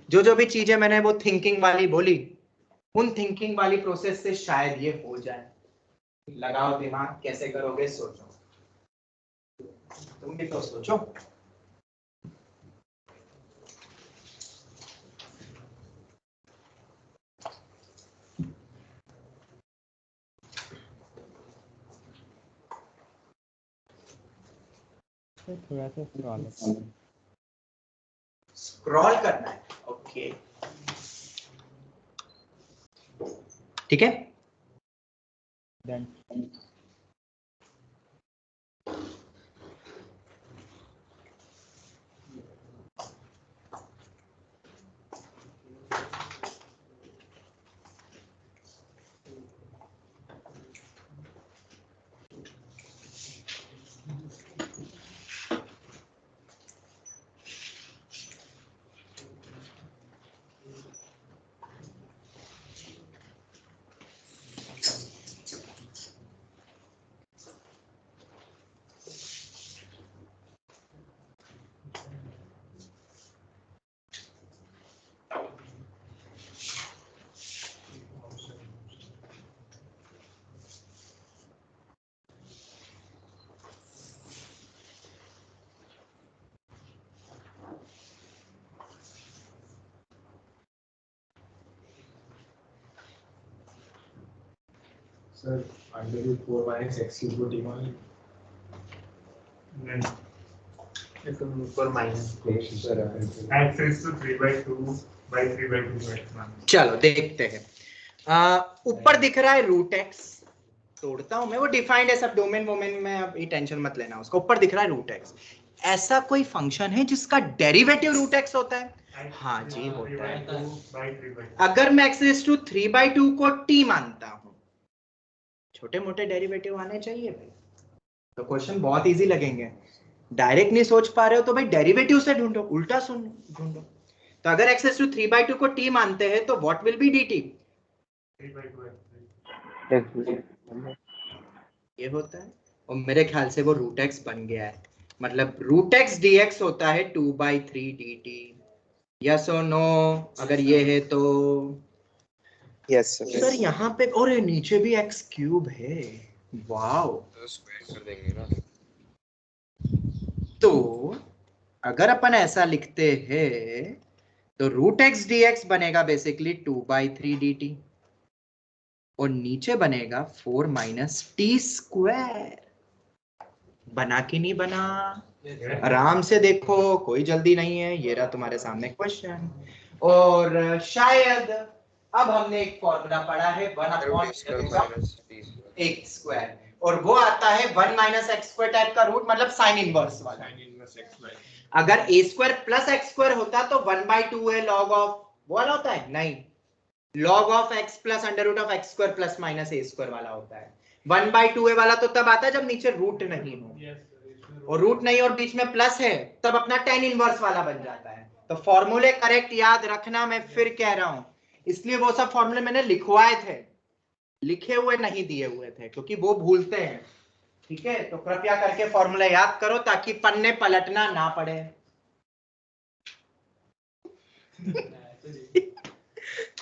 जो भी चीजें मैंने वो थिंकिंग वाली बोली, उन थिंकिंग वाली प्रोसेस से शायद ये हो जाए। लगाओ दिमाग, कैसे करोगे सोचो, तुम भी तो सोचो। थोड़ा सा स्क्रॉल करना है, ओके ठीक है। Done. Sir, under root 4 minus x cube को डी मान ऊपर minus x raised to 3/2 by 3/2 x मान। चलो देखते हैं। ऊपर दिख रहा है रूट एक्स, तोड़ता हूं मैं, वो डिफाइंड है सब डोमेन वोमेन में, अब ये टेंशन मत लेना उसका। ऊपर दिख रहा है रूट एक्स। ऐसा कोई फंक्शन है जिसका डेरिवेटिव रूट एक्स होता है? हाँ जी होता है। अगर मैं x raised to 3/2 को t मानता हूं, छोटे मोटे डेरिवेटिव आने चाहिए भाई, तो क्वेश्चन बहुत इजी लगेंगे। डायरेक्ट नहीं सोच पा रहे हो तो भाई डेरिवेटिव से ढूंढो, उल्टा ढूंढो। तो अगर x raised to 3/2 को t मानते हैं तो व्हाट विल बी dt? 3/2 ये होता है, और मेरे ख्याल से वो रूट एक्स बन गया है, मतलब रूट एक्स dx होता है 2/3 dt। यस और नो? अगर ये है तो यस सर यहाँ पे, और ये नीचे भी x क्यूब है, वाओ। तो स्क्वायर कर देंगे ना। तो अगर अपन ऐसा लिखते हैं तो रूट एक्स dx बनेगा बेसिकली 2/3 dt, और नीचे बनेगा 4 माइनस टी स्क्वायर। बना कि नहीं बना? आराम से देखो, कोई जल्दी नहीं है। ये रहा तुम्हारे सामने क्वेश्चन, और शायद अब हमने एक फॉर्मूला पढ़ा है 1/x स्क्वायर, और वो आता है 1 माइनस एक्स स्क्वायर टाइप का रूट, मतलब साइन इनवर्स वाला। अगर a square plus x square होता तो 1/2 है लॉग ऑफ वो वाला होता है, नहीं, log of x plus under root of X square plus minus A square वाला होता है। 1/2 है वाला तो तब आता है जब नीचे रूट नहीं हो, और रूट नहीं और बीच में प्लस है तब अपना tan इनवर्स वाला बन जाता है। तो फॉर्मूले करेक्ट याद रखना, मैं फिर कह रहा हूं, इसलिए वो सब फॉर्मूले मैंने लिखवाए थे, लिखे हुए नहीं दिए हुए थे, क्योंकि वो भूलते हैं। ठीक है, तो कृपया करके फॉर्मूला याद करो ताकि पन्ने पलटना ना पड़े।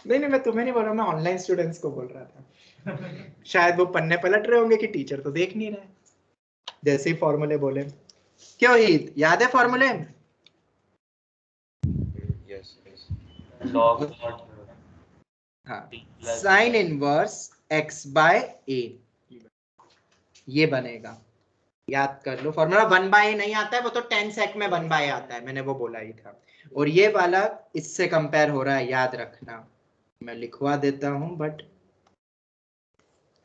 नहीं, मैं तुम्हें नहीं बोल रहा, मैं ऑनलाइन स्टूडेंट्स को बोल रहा था। शायद वो पन्ने पलट रहे होंगे कि टीचर तो देख नहीं रहे, जैसे ही फॉर्मूले बोले। क्यों हित, याद है फॉर्मूले? Yes yes. log हाँ, sine inverse x by a, ये बनेगा। याद कर लो फॉर्मूला। 1/a नहीं आता है, वो तो 10 sec में 1/a आता है, मैंने वो बोला ही था। और ये वाला इससे कंपेयर हो रहा है, याद रखना। मैं लिखवा देता हूं, बट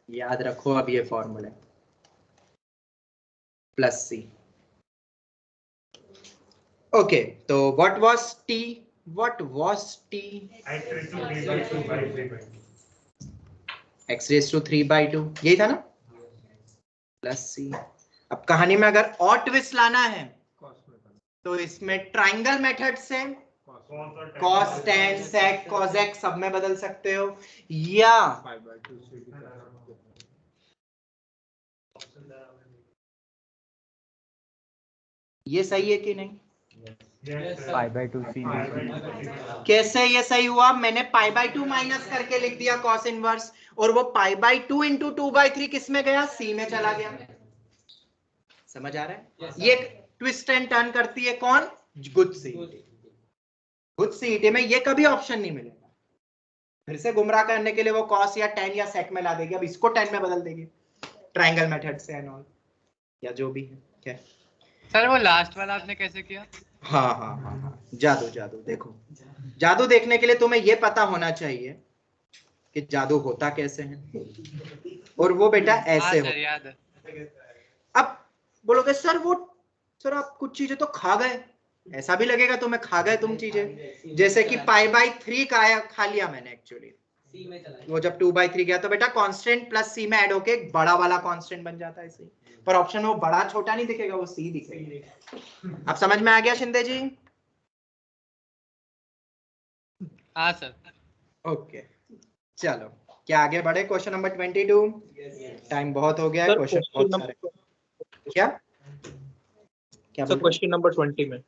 याद रखो अब ये फॉर्मूला प्लस सी। ओके, तो what was t? What was t? x raise to 3/2, यही था ना, प्लस सी। अब कहानी में अगर और ट्विस्ट लाना है तो इसमें ट्राइंगल मेथड से cos tan sec cos x सब में बदल सकते हो, या ये सही है कि नहीं? π/2 c कैसे ये सही हुआ? मैंने π/2 माइनस करके लिख दिया cos इनवर्स, और वो π/2 इंटू 2/3 किस में गया? c में चला गया। समझ आ रहा है? ये ट्विस्ट एंड टर्न करती है कौन? Good CET. गुड सीईटी में ये कभी ऑप्शन नहीं मिलेगा। फिर से गुमराह करने के लिए वो cos या tan या sec में ला देगी, अब इसको tan में बदल देगी ट्राइंगल मेथड से एंड ऑल, या जो भी है। क्या सर वो लास्ट वाला आपने कैसे किया? हाँ हाँ हाँ हाँ, जादू जादू। देखो, जादू देखने के लिए तुम्हें ये पता होना चाहिए कि जादू होता कैसे है, और वो बेटा ऐसे हो। याद है। अब बोलोगे सर वो, सर आप कुछ चीजें तो खा गए, ऐसा भी लगेगा तुम्हें, खा गए तुम चीजें, जैसे कि π/3 खा लिया मैंने एक्चुअली, वो जब 2/3 गया तो बेटा कांस्टेंट प्लस सी में ऐड होके एक बड़ा वाला कांस्टेंट बन जाता है इसे, पर ऑप्शन में वो बड़ा छोटा नहीं दिखेगा, वो सी दिखेगा। अब समझ में आ गया शिंदे जी? हाँ सर। ओके चलो, क्या आगे बढ़े? Question number 22। टाइम बहुत हो गया है, क्वेश्चन बहुत सारे। क्या क्या सर क्वेश्चन नंबर 20 में,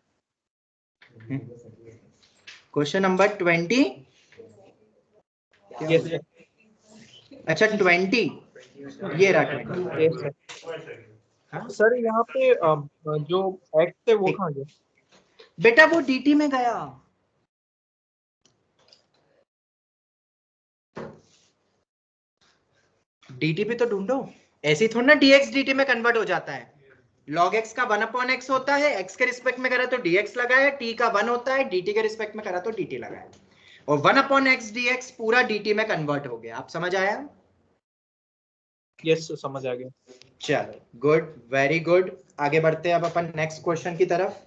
क्वेश्चन नंबर 20? Yes sir. अच्छा 20, ये रहा 20। Yes sir. सर यहाँ पे जो x है वो कहाँ गया? बेटा वो dt में गया। dt भी तो ढूंढो, ऐसे ही थोड़ा ना dx dt में कन्वर्ट हो जाता है। log x का 1/x होता है, x के रिस्पेक्ट में करा तो dx लगाया, t का 1 होता है, dt के रिस्पेक्ट में करा तो dt लगाया, और 1/x dx पूरा dt में कन्वर्ट हो गया। आप समझ आया? यस सर, समझ आ गया। चलो गुड, वेरी गुड। आगे बढ़ते हैं अब अपन नेक्स्ट क्वेश्चन की तरफ।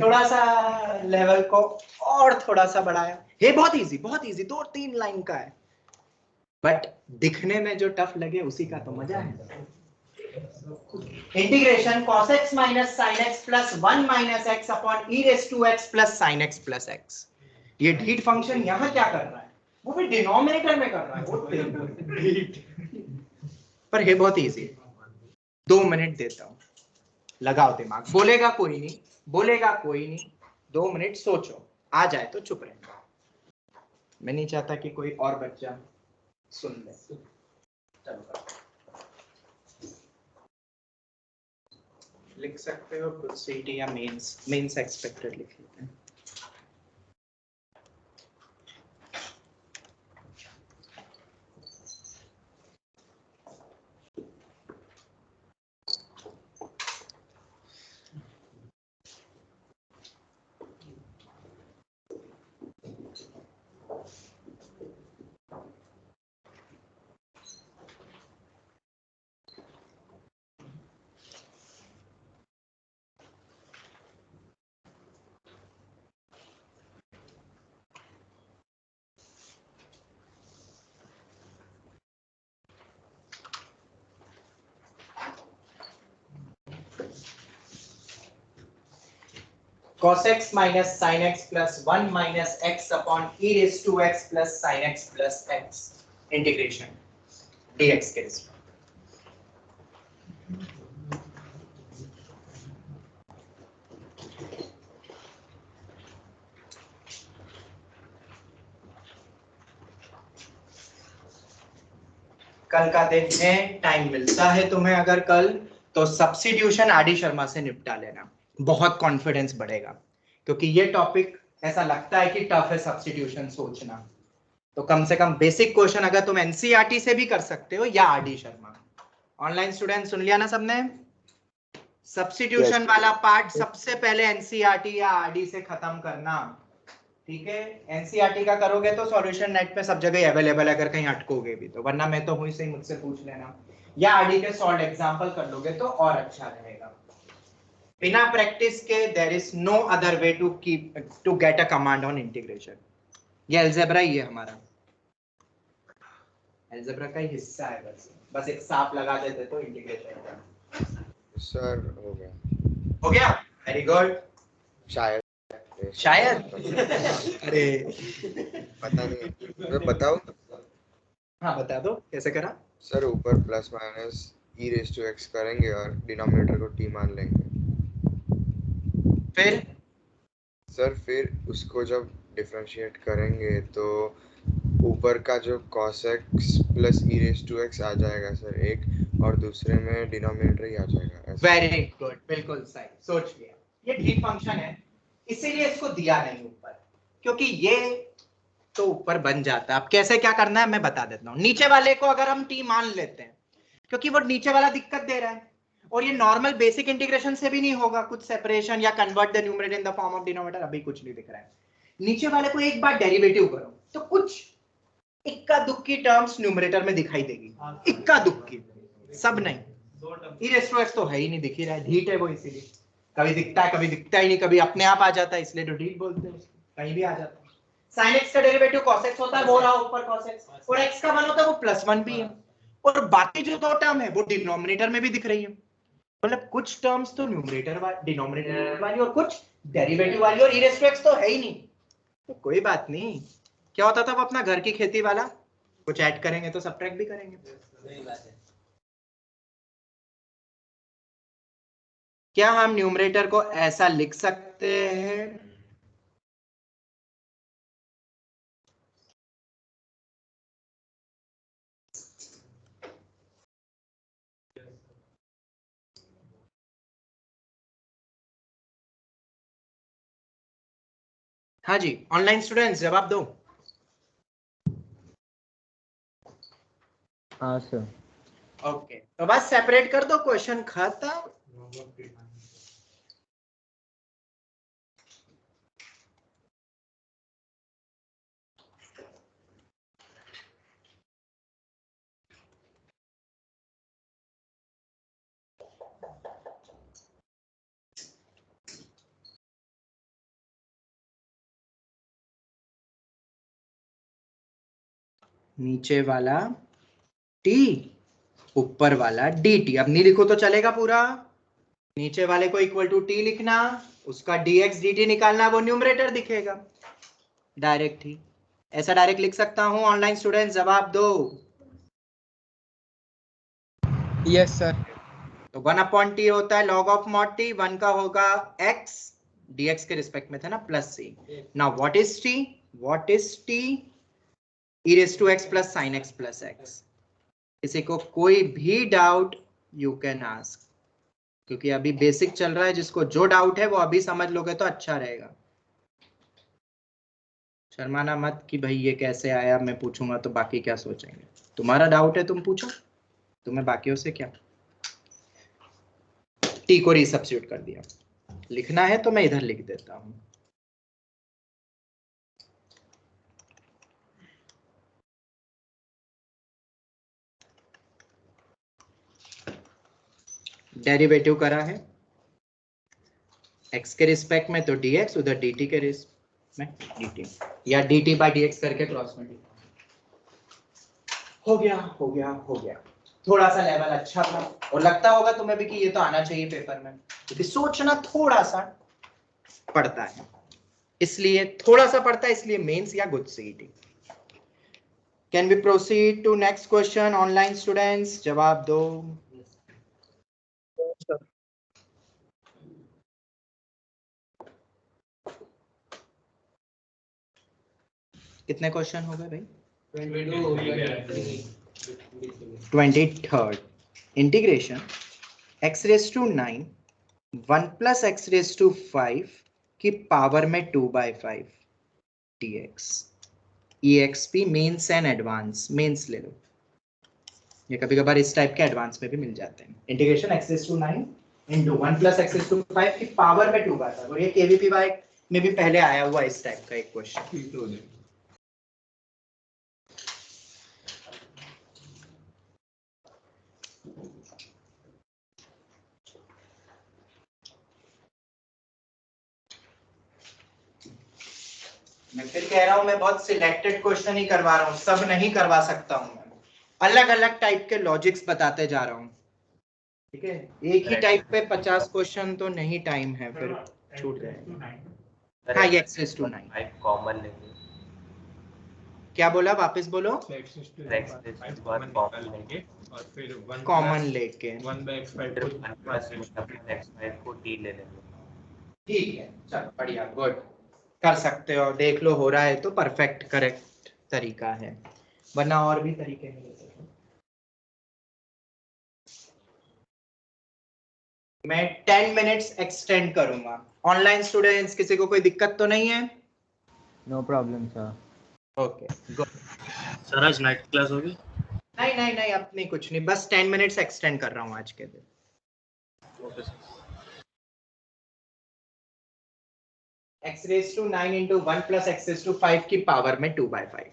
थोड़ा सा लेवल को और थोड़ा सा बढ़ाया, ये बहुत इजी, बहुत इजी, 2-3 लाइन का है, बट दिखने में जो टफ लगे उसी का तो मजा है। Integration cos x minus sin x plus 1 minus x upon e raise to x plus sin x plus x। ये ढीठ फंक्शन यहाँ क्या कर रहा है? वो भी डिनोमिनेटर में कर रहा है, वो ढीठ। पर ये बहुत इजी है, 2 मिनट देता हूँ, लगाओ दिमाग। बोलेगा कोई नहीं, बोलेगा कोई नहीं, 2 मिनट सोचो, आ जाए तो चुप रहना। मैं नहीं चाहता कि कोई और बच्चा सुन ले। चलो लिख सकते हो कुछ सीटी या मेंस एक्सपेक्टेड लिख लेते हैं। cos x minus sin x plus 1 minus x upon e raised to x plus sin x plus x integration dx के रिस्पेक्ट। कल का दिन है, टाइम मिलता है तुम्हें अगर कल, तो सब्स्टिट्यूशन आर डी शर्मा से निपटा लेना, बहुत कॉन्फिडेंस बढ़ेगा, क्योंकि ये टॉपिक ऐसा लगता है कि टफ है सब्स्टिट्यूशन सोचना। तो कम से कम बेसिक क्वेश्चन अगर तुम एनसीईआरटी से भी कर सकते हो या R D Sharma, online student सुन लिया ना सबने? सब्स्टिट्यूशन वाला पार्ट सबसे पहले एनसीईआरटी या आरडी से खत्म करना, ठीक है? एनसीईआरटी का करोगे तो सॉल्यूशन नेट पे सब जगह अवेलेबल है, अगर कहीं अटकोगे भी तो, वरना मैं तो हूं से ही मुझसे पूछ लेना, या आरडी के सॉल्व एग्जांपल कर लोगे तो और अच्छा रहेगा। बिना प्रैक्टिस के there is no other way to get a command on integration. ये अलजेब्रा ही है हमारा, अलजेब्रा का ही हिस्सा है, बस एक सांप लगा देते तो इंटीग्रेशन होगा। सर हो गया, हो गया, वेरी गुड। शायद अरे पता नहीं, मैं बताऊं? हाँ बता दो कैसे करा। सर ऊपर plus minus e raise to x करेंगे और डिनोमिनेटर को t मान लेंगे। फिर फिर उसको जब डिफरेंशिएट करेंगे तो ऊपर का जो cos x plus e raise to x आ जाएगा सर एक, और दूसरे में डिनोमिनेटर ही आ जाएगा। वेरी गुड, बिल्कुल सही सोच लिया। ये डी फंक्शन है, इसीलिए इसको दिया नहीं ऊपर, क्योंकि ये तो ऊपर बन जाता है। अब कैसे क्या करना है मैं बता देता हूँ। नीचे वाले को अगर हम टी मान लेते हैं, क्योंकि वो नीचे वाला दिक्कत दे रहा है, और ये नॉर्मल बेसिक इंटीग्रेशन से भी नहीं होगा, कुछ सेपरेशन या convert the numerator in the form of denominator, अभी कुछ नहीं दिख रहा है। नीचे वाले को एक बार डेरिवेटिव करो तो कुछ इक्का दुक्की टर्म्स न्यूमरेटर में दिखाई देगी, इक्का दुक्की, सब नहीं। ई रेज़ टू एक्स तो है ही नहीं, दिख ही रहा है, ढीट है वो, इसीलिए कभी दिखता है कभी दिखता ही नहीं, कभी अपने आप आ जाता है, इसलिए तो ढीट बोलते हैं, कहीं भी आ जाता है। sin x का डेरिवेटिव cos x होता है, वो रहा ऊपर cos x, और x का 1 होता है वो +1 भी है, और बाकी जो दो टर्म है वो डिनोमिनेटर में भी दिख रही है। मतलब कुछ टर्म्स तो न्यूमरेटर वाली, डिनोमिनेटर वाली, और कुछ डेरिवेटिव वाली, और e रेज़ टू x तो है ही नहीं। तो कोई बात नहीं, क्या होता था वो अपना घर की खेती वाला, कुछ ऐड करेंगे तो सब्ट्रैक्ट भी करेंगे। सही बात है। क्या हम न्यूमरेटर को ऐसा लिख सकते हैं? हाँ जी, ऑनलाइन स्टूडेंट्स जवाब दो। हाँ सर। ओके, तो बस सेपरेट कर दो, क्वेश्चन खत्म। नीचे वाला t, ऊपर वाला dt। अब नहीं लिखो तो चलेगा पूरा, नीचे वाले को इक्वल टू t लिखना, उसका dx dt निकालना, वो न्यूमरेटर दिखेगा डायरेक्ट ही। ऐसा डायरेक्ट लिख सकता हूं? ऑनलाइन स्टूडेंट जवाब दो। Yes sir. तो 1/t होता है log of mod t, 1 का होगा x, dx के रिस्पेक्ट में था ना, plus c। Now what is t? What is t? e raised to x plus sin x plus x। किसी को कोई भी डाउट यू कैन आस्क, क्योंकि अभी बेसिक चल रहा है, जिसको जो डाउट है वो अभी समझ लोगे तो अच्छा रहेगा। शर्माना मत कि भाई ये कैसे आया, मैं पूछूंगा तो बाकी क्या सोचेंगे। तुम्हारा डाउट है तुम पूछो, तुम्हें बाकियों से क्या। टी को रीसब्स्टिट्यूट कर दिया, लिखना है तो मैं इधर लिख देता हूं। डेरिवेटिव करा है x के रिस्पेक्ट में तो dx, उधर dt के रिस्पेक्ट में dt, या dt बाय dx करके क्रॉस में हो गया, हो गया, हो गया। थोड़ा सा लेवल अच्छा था, और लगता होगा तुम्हें भी कि ये तो आना चाहिए पेपर में, क्योंकि सोचना थोड़ा सा पड़ता है, इसलिए थोड़ा सा पड़ता है, इसलिए मेंस या good CET. Can we proceed to next question? Online students जवाब दो। कितने क्वेश्चन हो गए भाई? 23rd। Integration x raise to 9 1 plus x raise to 5 की पावर में 2/5 dx। EXP Mains and advance. Mains ले लो। ये कभी कभार इस टाइप के एडवांस में भी मिल जाते हैं। Integration x raise to 9 into 1 plus x raise to 5 की पावर में 2 बार था, और ये KVPY में भी पहले आया हुआ इस टाइप का एक क्वेश्चन। मैं फिर कह रहा हूं, मैं बहुत सिलेक्टेड क्वेश्चन ही करवा रहा हूं, सब नहीं करवा सकता हूं मैं, अलग अलग टाइप के लॉजिक्स बताते जा रहा हूं, ठीक है। एक ही टाइप पे 50 क्वेश्चन तो नहीं टाइम है, फिर छूट जाएगा। हाँ, ये x रेज़ टू 9 कॉमन लेंगे। क्या बोला, वापस बोलो। लेंगे और फिर कॉमन लेके 1/x5 को t ले लेंगे। ठीक है, चलो बढ़िया, गुड, कर सकते हो, देख लो हो रहा है तो परफेक्ट करेक्ट तरीका है, वरना और भी तरीके मिले थे। मैं 10 मिनट्स एक्सटेंड करूंगा। ऑनलाइन स्टूडेंट्स, किसी को कोई दिक्कत तो नहीं है? No problem sir. Okay good. Sir आज नाइट क्लास होगी? नहीं नहीं नहीं, अब नहीं, कुछ नहीं, बस 10 मिनट्स एक्सटेंड कर रहा हूँ आज के दिन। Okay sir. x raise to 9 into 1 plus x raise to 5 की पावर में 2/5।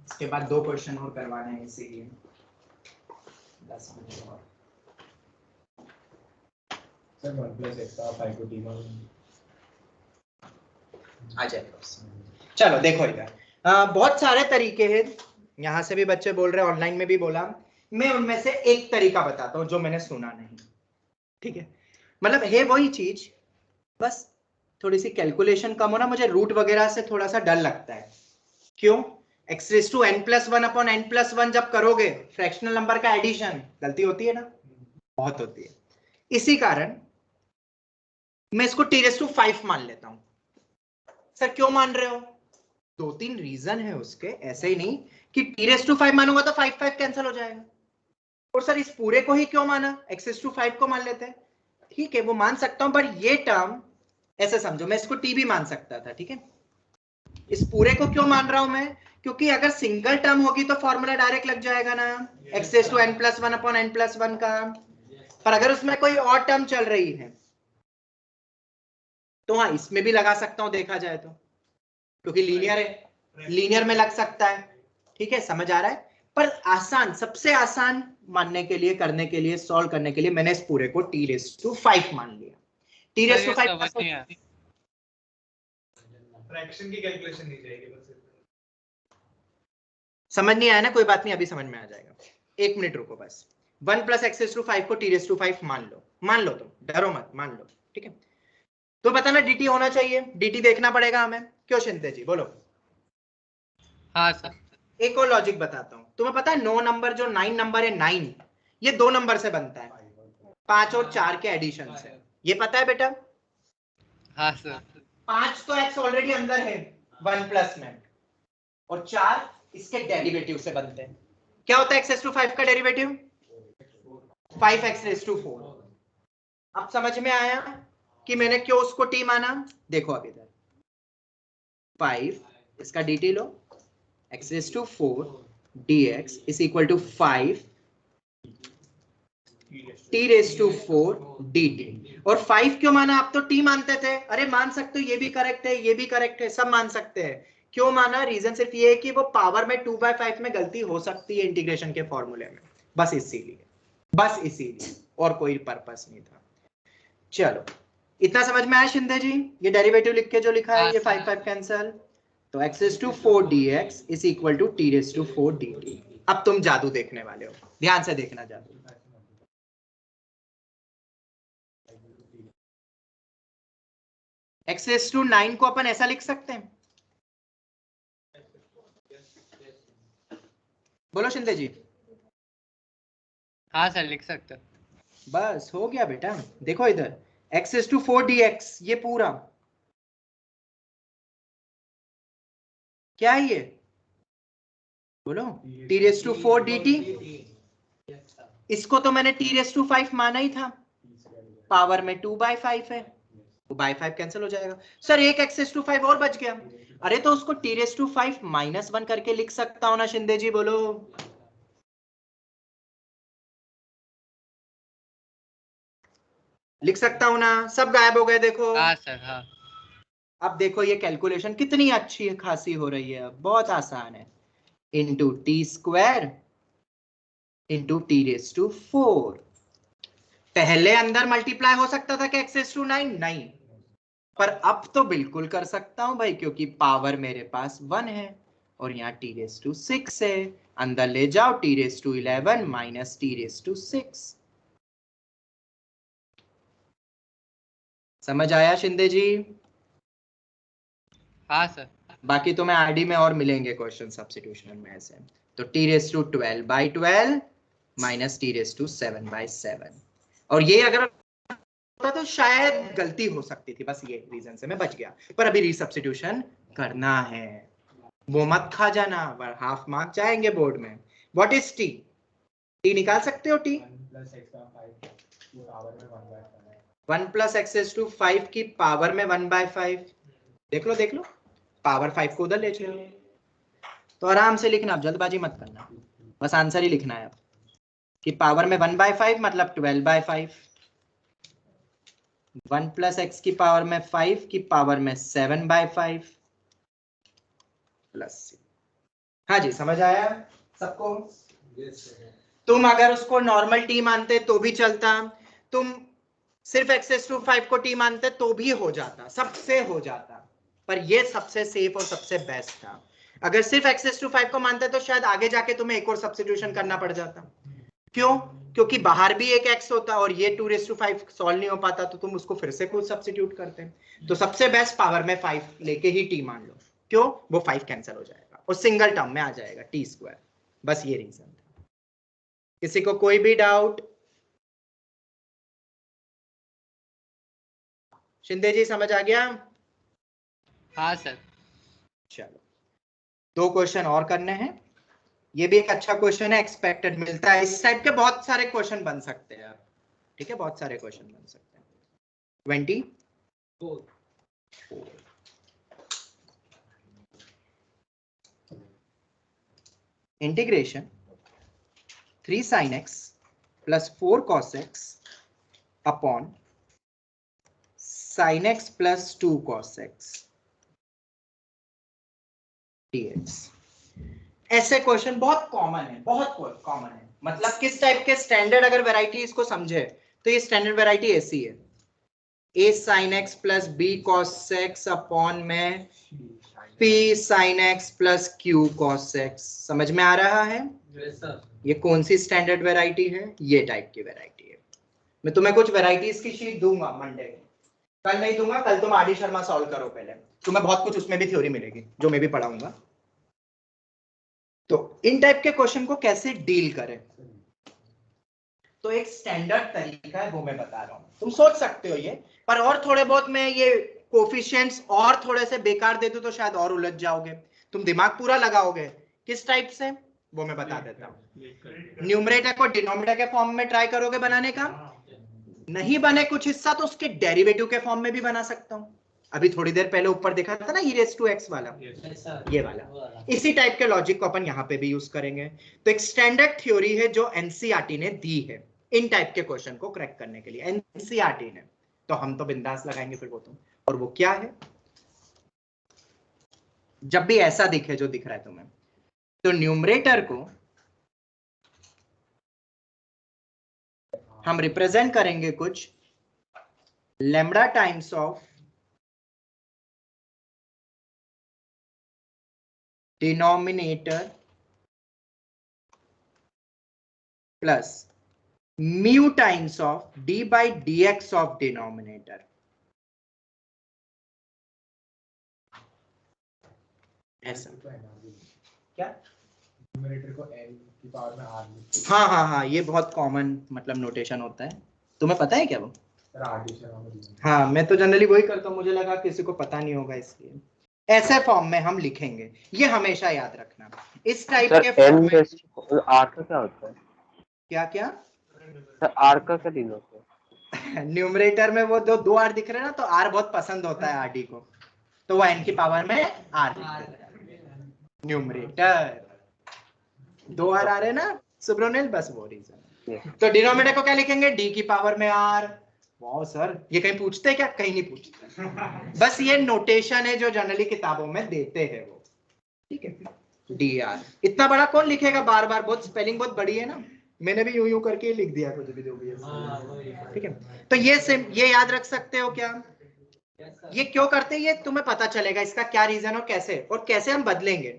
इसके बाद 2 क्वेश्चन और करवाने हैं, इसीलिए 10 मिनट और। सर 1 plus x का 5 को t आ जाएगा। चलो देखो इधर, बहुत सारे तरीके हैं, यहाँ से भी बच्चे बोल रहे हैं, ऑनलाइन में भी बोला, मैं उनमें से एक तरीका बताता हूँ जो मैंने सुना नहीं, ठीक है। मतलब है वही चीज, बस थोड़ी सी कैलकुलेशन कम हो ना, मुझे रूट वगैरह से थोड़ा सा डर लगता है। क्यों? x raise to n+1 upon n+1 जब करोगे फ्रैक्शनल नंबर का एडिशन, गलती होती है ना, बहुत होती है। इसी कारण मैं इसको t रेज़ टू 5 मान लेता हूं। सर क्यों मान रहे हो? 2-3 रीजन है उसके, ऐसे ही नहीं कि t रेज़ टू 5 मानूंगा तो 5 कैंसिल हो जाएगा। और सर इस पूरे को ही क्यों माना, x रेज़ टू 5 को मान लेते हैं, ठीक है वो मान सकता हूं, पर ये टर्म ऐसे समझो, मैं इसको t भी मान सकता था, ठीक है। इस पूरे को क्यों मान रहा हूं मैं? क्योंकि अगर सिंगल टर्म होगी तो फॉर्मूला डायरेक्ट लग जाएगा ना, x raise to n+1 upon n+1 का। पर अगर उसमें कोई और टर्म चल रही है तो हाँ, इसमें भी लगा सकता हूं देखा जाए तो, क्योंकि लीनियर है, लीनियर में लग सकता है, ठीक है, समझ आ रहा है। पर आसान, सबसे आसान मानने के लिए, करने के लिए, सॉल्व करने के लिए मैंने इस पूरे को t रेज़ टू 5 मान लिया। t रेज़ टू 5 फ्रैक्शन की कैलकुलेशन नहीं जाएगी, बस समझ नहीं आया ना, कोई बात नहीं, अभी समझ में आ जाएगा, 1 मिनट रुको बस। 1 plus x रेज़ टू 5 को t रेज़ टू 5 मान लो, तुम डरो मत, मान लो, ठीक है। तो बताना dt होना चाहिए, dt देखना पड़ेगा हमें, क्यों शिंदे जी बोलो? हाँ सर। एक और लॉजिक बताता हूं, तुम्हें पता है 9 नंबर जो 9 नंबर है, 9 ये 2 नंबर से बनता है, 5 और 4 के एडिशन से, ये पता है बेटा? हाँ सर। 5 तो x ऑलरेडी अंदर है 1 प्लस में, और 4 इसके डेरिवेटिव से बनते हैं। क्या होता है x रेज़ टू 5 का डेरिवेटिव? 5x rays to 4। अब समझ में आया कि मैंने क्यों उसको t माना? देखो अब इधर 5 इसका dt लो, x raise to 4 dx is equal to 5 t raise to 4 dt। और 5 क्यों माना? आप तो t मानते थे, अरे मान सकते हो, ये भी करेक्ट है, ये भी करेक्ट है, सब मान सकते हैं। क्यों माना? रीजन सिर्फ ये है कि वो पावर में 2/5 में गलती हो सकती है इंटीग्रेशन के फॉर्मूले में, बस इसीलिए, और कोई पर्पस नहीं था। चलो इतना समझ में आया शिंदे जी? ये डेरिवेटिव लिख के जो लिखा है, ये 5 कैंसल, तो x raise to 4 dx is equal to t raise to 4 dt। अब तुम जादू देखने वाले हो, ध्यान से देखना जादू। x रेज़ टू 9 को अपन ऐसा लिख सकते हैं, बोलो शिंदे जी? हाँ सर, लिख सकते। बस हो गया बेटा। देखो इधर x रेज़ टू 4 dx, ये पूरा क्या है, ये बोलो t⁴ dt। इसको तो मैंने t⁵ माना ही था, पावर में 2/5 है, 2/5 कैंसिल हो जाएगा। सर एक x⁵ और बच गया। अरे तो उसको t⁵ -1 करके लिख सकता हूं ना शिंदे जी, बोलो। लिख सकता हूं ना? सब गायब हो गए देखो। हाँ सर हाँ। अब देखो ये कैलकुलेशन कितनी अच्छी खासी हो रही है, बहुत आसान है। Into t² into t⁴। पहले अंदर मल्टीप्लाई हो सकता था कि x⁹ नहीं, पर अब तो बिल्कुल कर सकता हूं भाई, क्योंकि पावर मेरे पास 1 है और यहाँ t⁶ है। अंदर ले जाओ t⁻11 माइनस t⁶। समझ आया शिंदे जी? हाँ सर। बाकी तो मैं आरडी में और मिलेंगे क्वेश्चन सब्स्टिट्यूशन में ऐसे। तो t⁻12/12 माइनस t⁻7/7। और ये अगर होता तो शायद गलती हो सकती थी, बस ये रीजन से मैं बच गया। पर अभी रीसब्स्टिट्यूशन करना है, वो मत खा जाना, हाफ मार्क जाएंगे बोर्ड में। What is t? t निकाल सकते हो? t 1 प्लस x⁵ की पावर में 1/5। देख लो देख लो, पावर 5 को उधर ले चलो। तो आराम से लिखना, अब जल्दबाजी मत करना, बस आंसर ही लिखना है। अब कि पावर में 1/5 मतलब 12/5। 1 प्लस x की पावर में 5 की पावर में 7/5 प्लस। हाँ जी समझ आया सबको? तुम अगर उसको नॉर्मल t मानते तो भी चलता, तुम सिर्फ x⁵ को t मानते तो भी हो जाता, सबसे हो जाता, पर ये सबसे सेफ और सबसे बेस्ट था। अगर सिर्फ x⁵ को मानते तो शायद आगे जाके तुम्हें एक और सब्स्टिट्यूशन करना पड़ जाता। क्यों? क्योंकि बाहर भी एक x होता और ये 2⁵ सॉल्व नहीं हो पाता, तो तुम उसको फिर से कुछ सब्स्टिट्यूट करते। तो सबसे बेस्ट पावर में 5 लेके ही t मान लो। क्यों? वो 5 कैंसिल हो जाएगा और सिंगल टर्म में आ जाएगा t²। बस ये रीजन था। किसी को कोई भी डाउट? शिंदे जी समझ आ गया? हाँ सर। चलो 2 क्वेश्चन और करने हैं। ये भी एक अच्छा क्वेश्चन है, एक्सपेक्टेड मिलता है। इस टाइप के बहुत सारे क्वेश्चन बन सकते हैं, ठीक है, बहुत सारे क्वेश्चन बन सकते हैं। 24 integration 3 sin x plus 4 cos x upon sin x plus 2 cos x dx। ऐसे क्वेश्चन बहुत कॉमन है, बहुत कॉमन है। मतलब किस टाइप के स्टैंडर्ड अगर वैरायटी इसको समझे तो ये स्टैंडर्ड वैरायटी ऐसी है, a sin x plus b cos x upon में p sin x plus q cos x। समझ में आ रहा है? ये कौन सी स्टैंडर्ड वैरायटी है? ये टाइप की वैरायटी है। मैं तुम्हें कुछ वैरायटीज की शीट दूंगा मंडे को, कल नहीं दूंगा, कल तुम आर डी शर्मा सॉल्व करो पहले, तुम्हें बहुत कुछ उसमें भी थ्योरी मिलेगी जो मैं भी पढ़ाऊंगा। तो इन टाइप के क्वेश्चन को कैसे डील करें, तो एक स्टैंडर्ड तरीका है, वो मैं बता रहा हूं। तुम सोच सकते हो ये, पर और थोड़े बहुत मैं ये कोफिशिएंट्स और थोड़े से बेकार दे दूं तो शायद और उलझ जाओगे। तुम दिमाग पूरा लगाओगे किस टाइप से, वो मैं बता देता हूं। न्यूमरेटर को डिनोमिनेटर के फॉर्म में ट्राई करोगे बनाने का, नहीं बने कुछ हिस्सा तो उसके डेरिवेटिव के फॉर्म में भी बना सकता हूं। अभी थोड़ी देर पहले ऊपर देखा था ना e⁻x वाला, ये वाला, इसी टाइप के लॉजिक को अपन यहाँ पे भी यूज करेंगे। तो एक स्टैंडर्ड थ्योरी है जो एनसीईआरटी ने दी है इन टाइप के क्वेश्चन को क्रैक करने के लिए, एनसीईआरटी ने, तो हम तो बिंदास लगाएंगे फिर वो तो। और वो क्या है? जब भी ऐसा दिखे जो दिख रहा है तुम्हें, तो न्यूमरेटर को हम रिप्रेजेंट करेंगे कुछ lambda times of denominator plus mu times of d by dx of denominator. ऐसा क्या? न्यूमरेटर को n की पावर में r। हाँ, ये बहुत कॉमन मतलब नोटेशन होता है, तुम्हें पता है क्या वो? हाँ, मैं तो जनरली वही करता हूँ, मुझे लगा किसी को पता नहीं होगा इसलिए। ऐसे फॉर्म में हम लिखेंगे, ये हमेशा याद रखना। इस टाइप सर के एन फॉर्म में आर का क्या होता है? क्या क्या सर आर का क्या डिनोट है? न्यूमरेटर में वो दो आर दिख रहे हैं ना, तो आर बहुत पसंद होता है आरडी को, तो वो एन की पावर में आर न्यूमरेटर, दो आर आ रहे हैं ना सुब्रोनिल, बस वो रीजन। तो डिनोमिनेटर को क्या लिखेंगे? डी की पावर में आर। वाह सर, ये कहीं पूछते हैं क्या? कहीं नहीं पूछते, बस ये नोटेशन है जो जनरली किताबों में देते हैं वो, ठीक है। डी आर इतना बड़ा कौन लिखेगा बार बार, बहुत स्पेलिंग बहुत बड़ी है ना, मैंने भी यूं यूं करके लिख दिया कुछ भी जो भी है, ठीक है। तो ये याद रख सकते हो क्या? ये क्यों करते हैं ये तुम्हें पता चलेगा, इसका क्या रीजन और कैसे हम बदलेंगे।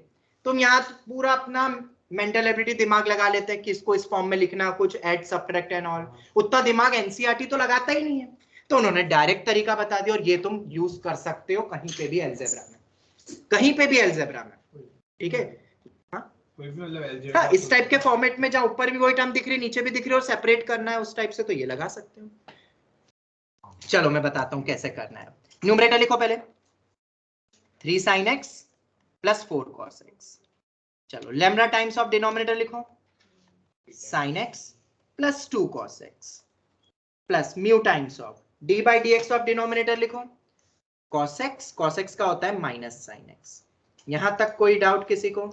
तुम यहाँ पूरा अपना मेंटल एबिलिटी दिमाग लगा लेते हैं कि इसको इस फॉर्म में लिखना, कुछ ऐड सब्ट्रैक्ट एंड ऑल, उतना दिमाग एनसीईआरटी तो लगाता ही नहीं है, तो उन्होंने डायरेक्ट तरीका बता दिया, और ये तुम यूज कर सकते हो कहीं पे भी अलजेब्रा में, कहीं पे भी अलजेब्रा में, ठीक है। हाँ, इस टाइप के फॉर्मेट में जहाँ ऊपर भी वही टर्म दिख रही, नीचे भी दिख रही है, और सेपरेट करना है उस टाइप से, तो ये लगा सकते हो। चलो मैं बताता हूँ कैसे करना है। न्यूमरेटर लिखो पहले, 3 sin x plus 4 cos x। चलो लैम्डा टाइम्स ऑफ डिनोमिनेटर लिखो, sin x plus 2 cos x plus mu times of d by D x of denominator लिखो, cos x का होता है माइनस sin x। यहां तक कोई डाउट किसी को?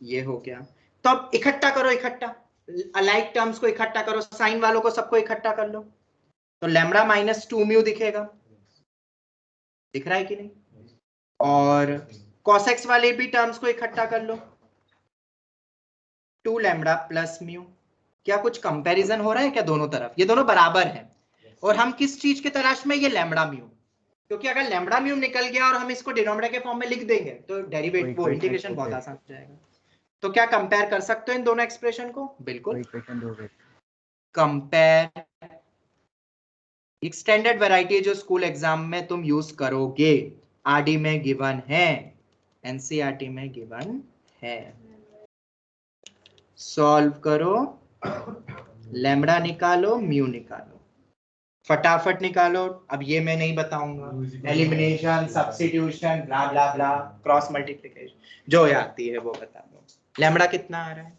ये हो गया। तो अब इकट्ठा करो, इकट्ठा अलाइक टर्म्स को इकट्ठा करो, साइन वालों को सबको इकट्ठा कर लो, तो लैम्डा माइनस 2 म्यू दिखेगा, दिख रहा है कि नहीं? और cos x वाले भी टर्म्स को इकट्ठा कर लो, 2 लैम्डा प्लस म्यू। क्या कुछ कंपैरिजन हो रहा है क्या दोनों तरफ? ये दोनों बराबर हैं, और हम किस चीज की तलाश में? ये लैम्डा म्यू, क्योंकि अगर लैम्डा म्यू निकल गया और हम इसको डिनोमिनेटर के फॉर्म में लिख देंगे तो डेरिवेटिव वो इंटीग्रेशन बहुत आसान हो जाएगा। तो क्या कंपेयर कर सकते हो इन दोनों एक्सप्रेशन को? बिल्कुल कंपेयर। एक स्टैंडर्ड वैरायटी है जो स्कूल एग्जाम में तुम यूज करोगे, आरडी में गिवन है, एनसीईआरटी में गिवन है। सॉल्व करो, लैम्डा निकालो, म्यू निकालो, फटाफट निकालो। अब ये मैं नहीं बताऊंगा, एलिमिनेशन, सब्स्टिट्यूशन, ब्ला ब्ला ब्ला, क्रॉस मल्टीप्लिकेशन, जो आती है वो बता दो। लैम्डा कितना आ रहा है?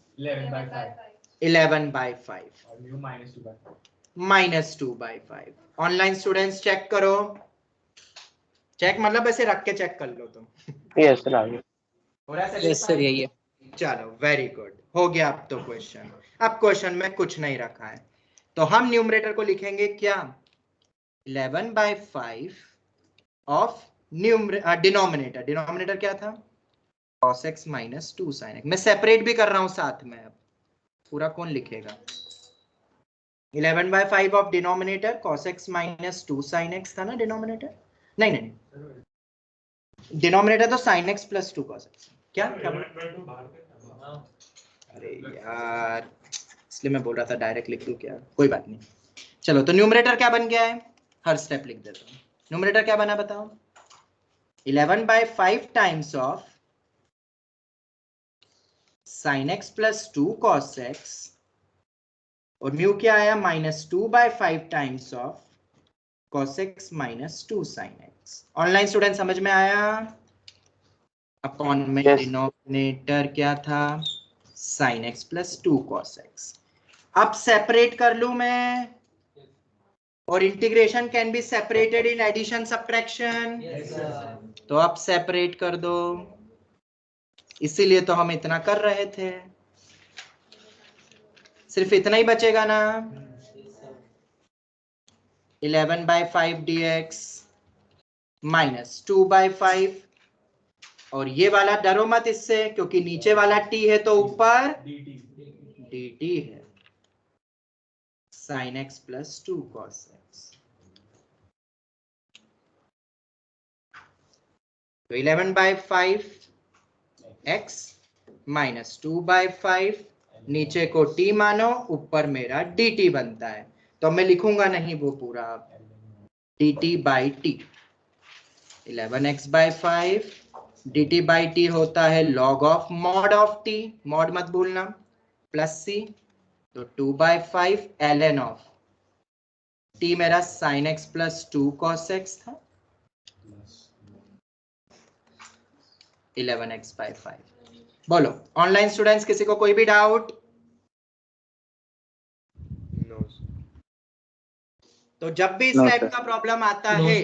11/5 और म्यू -2/5 -2/5। ऑनलाइन स्टूडेंट्स चेक करो, चेक मतलब ऐसे रख के चेक कर लो तुम। यस सर आ गया। हो रहा है यस सर यही है। चलो वेरी गुड, हो गया अब तो क्वेश्चन। अब क्वेश्चन में कुछ नहीं रखा है, तो हम न्यूमरेटर को लिखेंगे क्या? 11/5 ऑफ डिनोमिनेटर, डिनोमिनेटर क्या था? cos x minus 2 sin x। मैं सेपरेट भी कर रहा हूं साथ में, अब पूरा कौन लिखेगा? 11/5 of denominator cos x minus 2 sin x था ना डिनोमिनेटर? नहीं नहीं, डिनोमिनेटर तो sin x plus 2 cos x। क्या अरे यार, इसलिए मैं बोल रहा था डायरेक्ट लिख दूं क्या, कोई बात नहीं। चलो तो न्यूमरेटर क्या बन गया है? हर स्टेप लिख देता हूं। न्यूमरेटर क्या बना बताओ? 11/5 times of sin x plus 2 cos x, और म्यू क्या आया? -2/5 times of cos x minus 2 sin x। Online student समझ में आया? अपॉन में डिनोमिनेटर क्या था? sin x plus 2 cos x। अब सेपरेट कर लूं मैं, और integration can be separated in addition subtraction, तो अब सेपरेट कर दो, इसीलिए तो हम इतना कर रहे थे। सिर्फ इतना ही बचेगा ना? 11/5 dx माइनस 2/5, और ये वाला डरो मत इससे, क्योंकि नीचे वाला t है तो ऊपर dt है, sin x plus 2 cos x। तो 11/5 x माइनस 2/5, नीचे को t मानो, ऊपर मेरा dt बनता है, तो मैं लिखूंगा नहीं वो पूरा, dt by T. 11x/5 dt by T होता है log of mod of t, mod मत भूलना, प्लस c, तो 2/5 ln ऑफ t मेरा sin x plus 2 cos x था, 11x/5। बोलो ऑनलाइन स्टूडेंट्स, किसी को कोई भी डाउट? नो तो जब भी इस टाइप का प्रॉब्लम आता है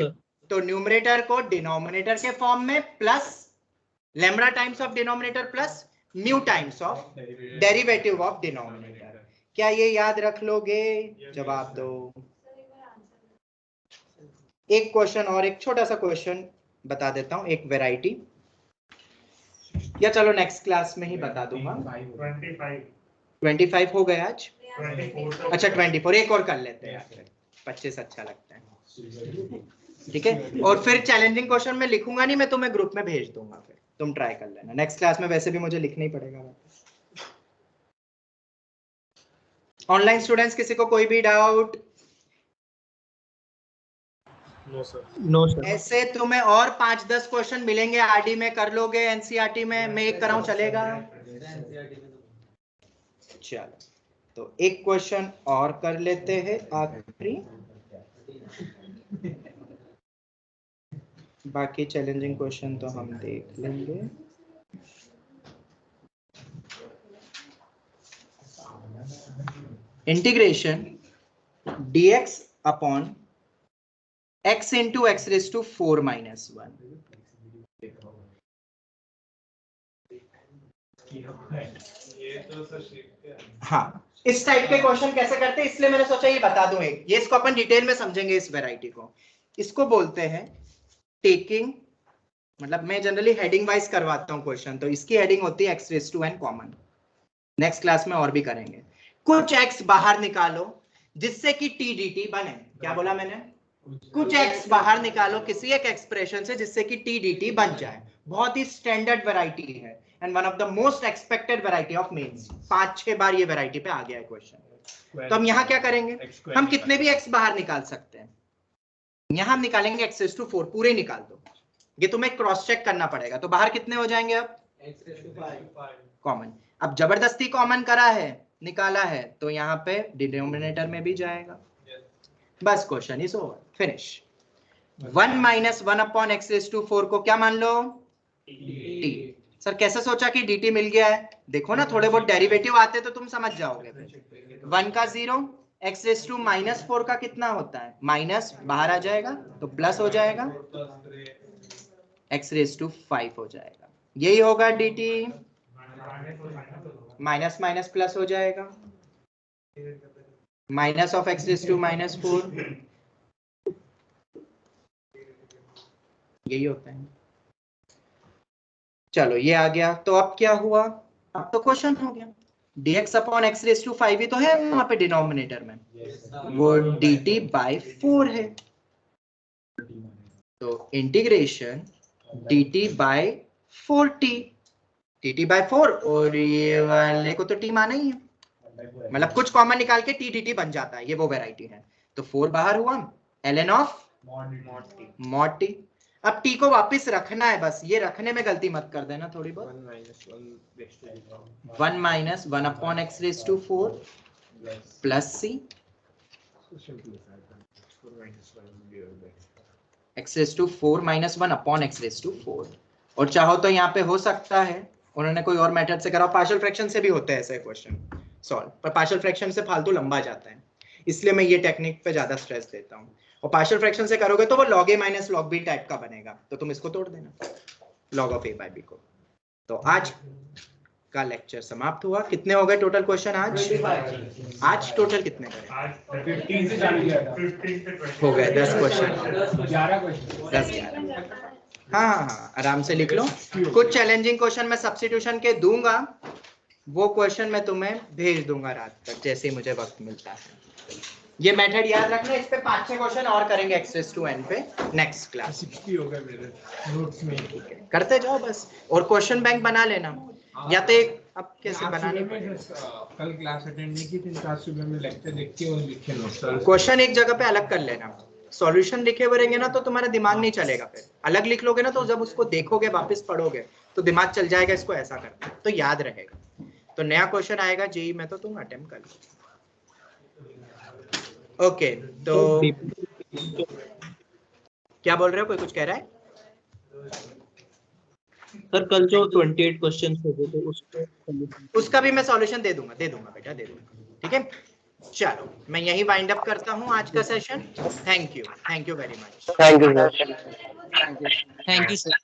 तो न्यूमरेटर को डिनोमिनेटर के फॉर्म में plus lambda times of denominator plus mu times of derivative of denominator. क्या ये याद रख लोगे? जवाब दो। एक क्वेश्चन और, एक छोटा सा क्वेश्चन बता देता हूं, एक वैरायटी, या चलो नेक्स्ट क्लास में ही बता दूंगा। 25 हो गए आज? 24 अच्छा 24, एक और कर लेते हैं, 25 अच्छा लगता है। ठीक है, और फिर चैलेंजिंग क्वेश्चन में लिखूंगा नहीं, मैं तुम्हें ग्रुप में भेज दूंगा, फिर तुम ट्राई कर लेना। नेक्स्ट क्लास में वैसे भी मुझे लिखना ही पड़ेगा। ऑनलाइन स्टूडेंट्स, किसी को कोई भी डाउट? No sir. ऐसे तुम्हें और 5-10 क्वेश्चन मिलेंगे आरडी में, कर लोगे? एनसीईआरटी में मैं एक कराऊं चलेगा? चलो तो एक क्वेश्चन और कर लेते हैं आखिरी, बाकी चैलेंजिंग क्वेश्चन तो हम देख लेंगे। Integration dx upon x into X raise to 4 minus 1। हाँ, इस टाइप के क्वेश्चन कैसे करते हैं, इसलिए मैंने सोचा ये बता दूं। एक ये, इसको अपन डिटेल में समझेंगे इस वैरायटी को। इसको बोलते हैं टेकिंग, मतलब मैं जनरली हेडिंग वाइज करवाता हूं क्वेश्चन, तो इसकी हेडिंग होती है x raise to n common. Next class में और भी करेंगे। कुछ x बाहर निकालो जिससे कि t dt बने। क्या बोला मैंने? कुछ x बाहर निकालो किसी एक एक्सप्रेशन से जिससे कि t dt बन जाए। बहुत ही स्टैंडर्ड वैरायटी है and one of the most expected variety of Mains. 5-6 बार ये वैरायटी पे आ गया है क्वेश्चन। तो हम यहाँ क्या करेंगे, हम कितने भी x बाहर निकाल सकते हैं। यहाँ हम निकालेंगे x रेज़ टू 4, पूरे निकाल दो। ये तुम्हें क्रॉस चेक करना पड़ेगा। तो बाहर कितने हो जाएंगे अब? x raise to 5 common. अब जबरदस्ती कॉमन करा है, निकाला है, तो यहाँ पे डिनोमिनेटर में भी जाएगा। बस question is over, finish. 1 minus 1 upon X raise to 4 को क्या मान लो? t। सर कैसे सोचा कि dt मिल गया है? देखो ना, थोड़े बहुत डेरिवेटिव आते तो तुम समझ जाओगे। 1 का 0, एक्स रेज़ टू माइनस 4 का कितना होता है? माइनस बाहर आ जाएगा तो प्लस हो जाएगा, एक्स रेज़ टू 5 हो जाएगा। यही होगा dt। माइनस माइनस प्लस हो जाएगा, minus of X raise to minus 4, यही होता है। चलो ये आ गया। तो अब क्या हुआ? अब तो क्वेश्चन हो गया। dx upon X raise to 5 ही तो है वहां पे डिनोमिनेटर में, वो dt बाय 4 है। तो integration dt by 4t, dt by 4, और ये वाले को तो t माना ही है, मतलब कुछ कॉमन निकाल के t dt बन जाता है। ये वो वैरायटी है। तो 4 बाहर हुआ, ln ऑफ mod t। अब t को वापस रखना है, बस ये रखने में गलती मत कर देना थोड़ी बहुत। 1 minus 1 upon X raise to 4 plus c X raise to 4 minus 1 upon X raise to 4। और चाहो तो यहाँ पे हो सकता है उन्होंने कोई और मेथड से करा, पार्शियल फ्रैक्शन से भी होते हैं ऐसे क्वेश्चन सॉल्व, पर पार्शियल फ्रैक्शन से फालतू लंबा जाता है, इसलिए मैं ये टेक्निक पे ज्यादा स्ट्रेस देता हूँ। और पार्शियल फ्रैक्शन से करोगे तो वो log a minus log b type का बनेगा, तो तुम इसको तोड़ देना log of a by b को। तो आज का लेक्चर समाप्त हुआ। कितने हो गए टोटल क्वेश्चन आज? आज टोटल कितने करें? आज 15 से चालू किया था, 15 से 20 हो गए 10 क्वेश्चन, 11 क्वेश्चन, 10-11। हाँ, आराम से लिख लो। कुछ चैलेंजिंग क्वेश्चन मैं सब्स्टिट्यूशन के दूंगा, वो क्वेश्चन मैं तुम्हें भेज दूंगा रात तक जैसे ही मुझे वक्त मिलता है। ये मेथड याद रखना। इस पे 5-6 क्वेश्चन और करेंगे एक्स रेज़ टू n पे नेक्स्ट क्लास। 60 हो गए मेरे नोट्स में। करते जाओ बस, और क्वेश्चन बैंक बना लेना, या तो एक अब कैसे बनाने पड़ेगा। कल क्लास अटेंड नहीं की थी, आज सुबह में लेक्चर देख के और लिखे नोट्स। क्वेश्चन एक जगह पे अलग कर लेना, सॉल्यूशन लिखे हुए रहेंगे ना तो तुम्हारा दिमाग नहीं चलेगा। फिर अलग लिख लोगे ना तो जब उसको देखोगे वापस पढ़ोगे तो दिमाग चल जाएगा इसको ऐसा करना, तो याद रहेगा। तो नया क्वेश्चन आएगा जेई में तो तुम अटेम्प्ट कर लो। ओके, तो क्या बोल रहे हो? कोई कुछ कह रहा है? सर कल जो 28 क्वेश्चन होते थे उसको उसका भी मैं सॉल्यूशन दे दूंगा बेटा, दे दूंगा। ठीक है, चलो मैं यही वाइंड अप करता हूँ आज का session. Thank you very much. Thank you sir. Thank you sir.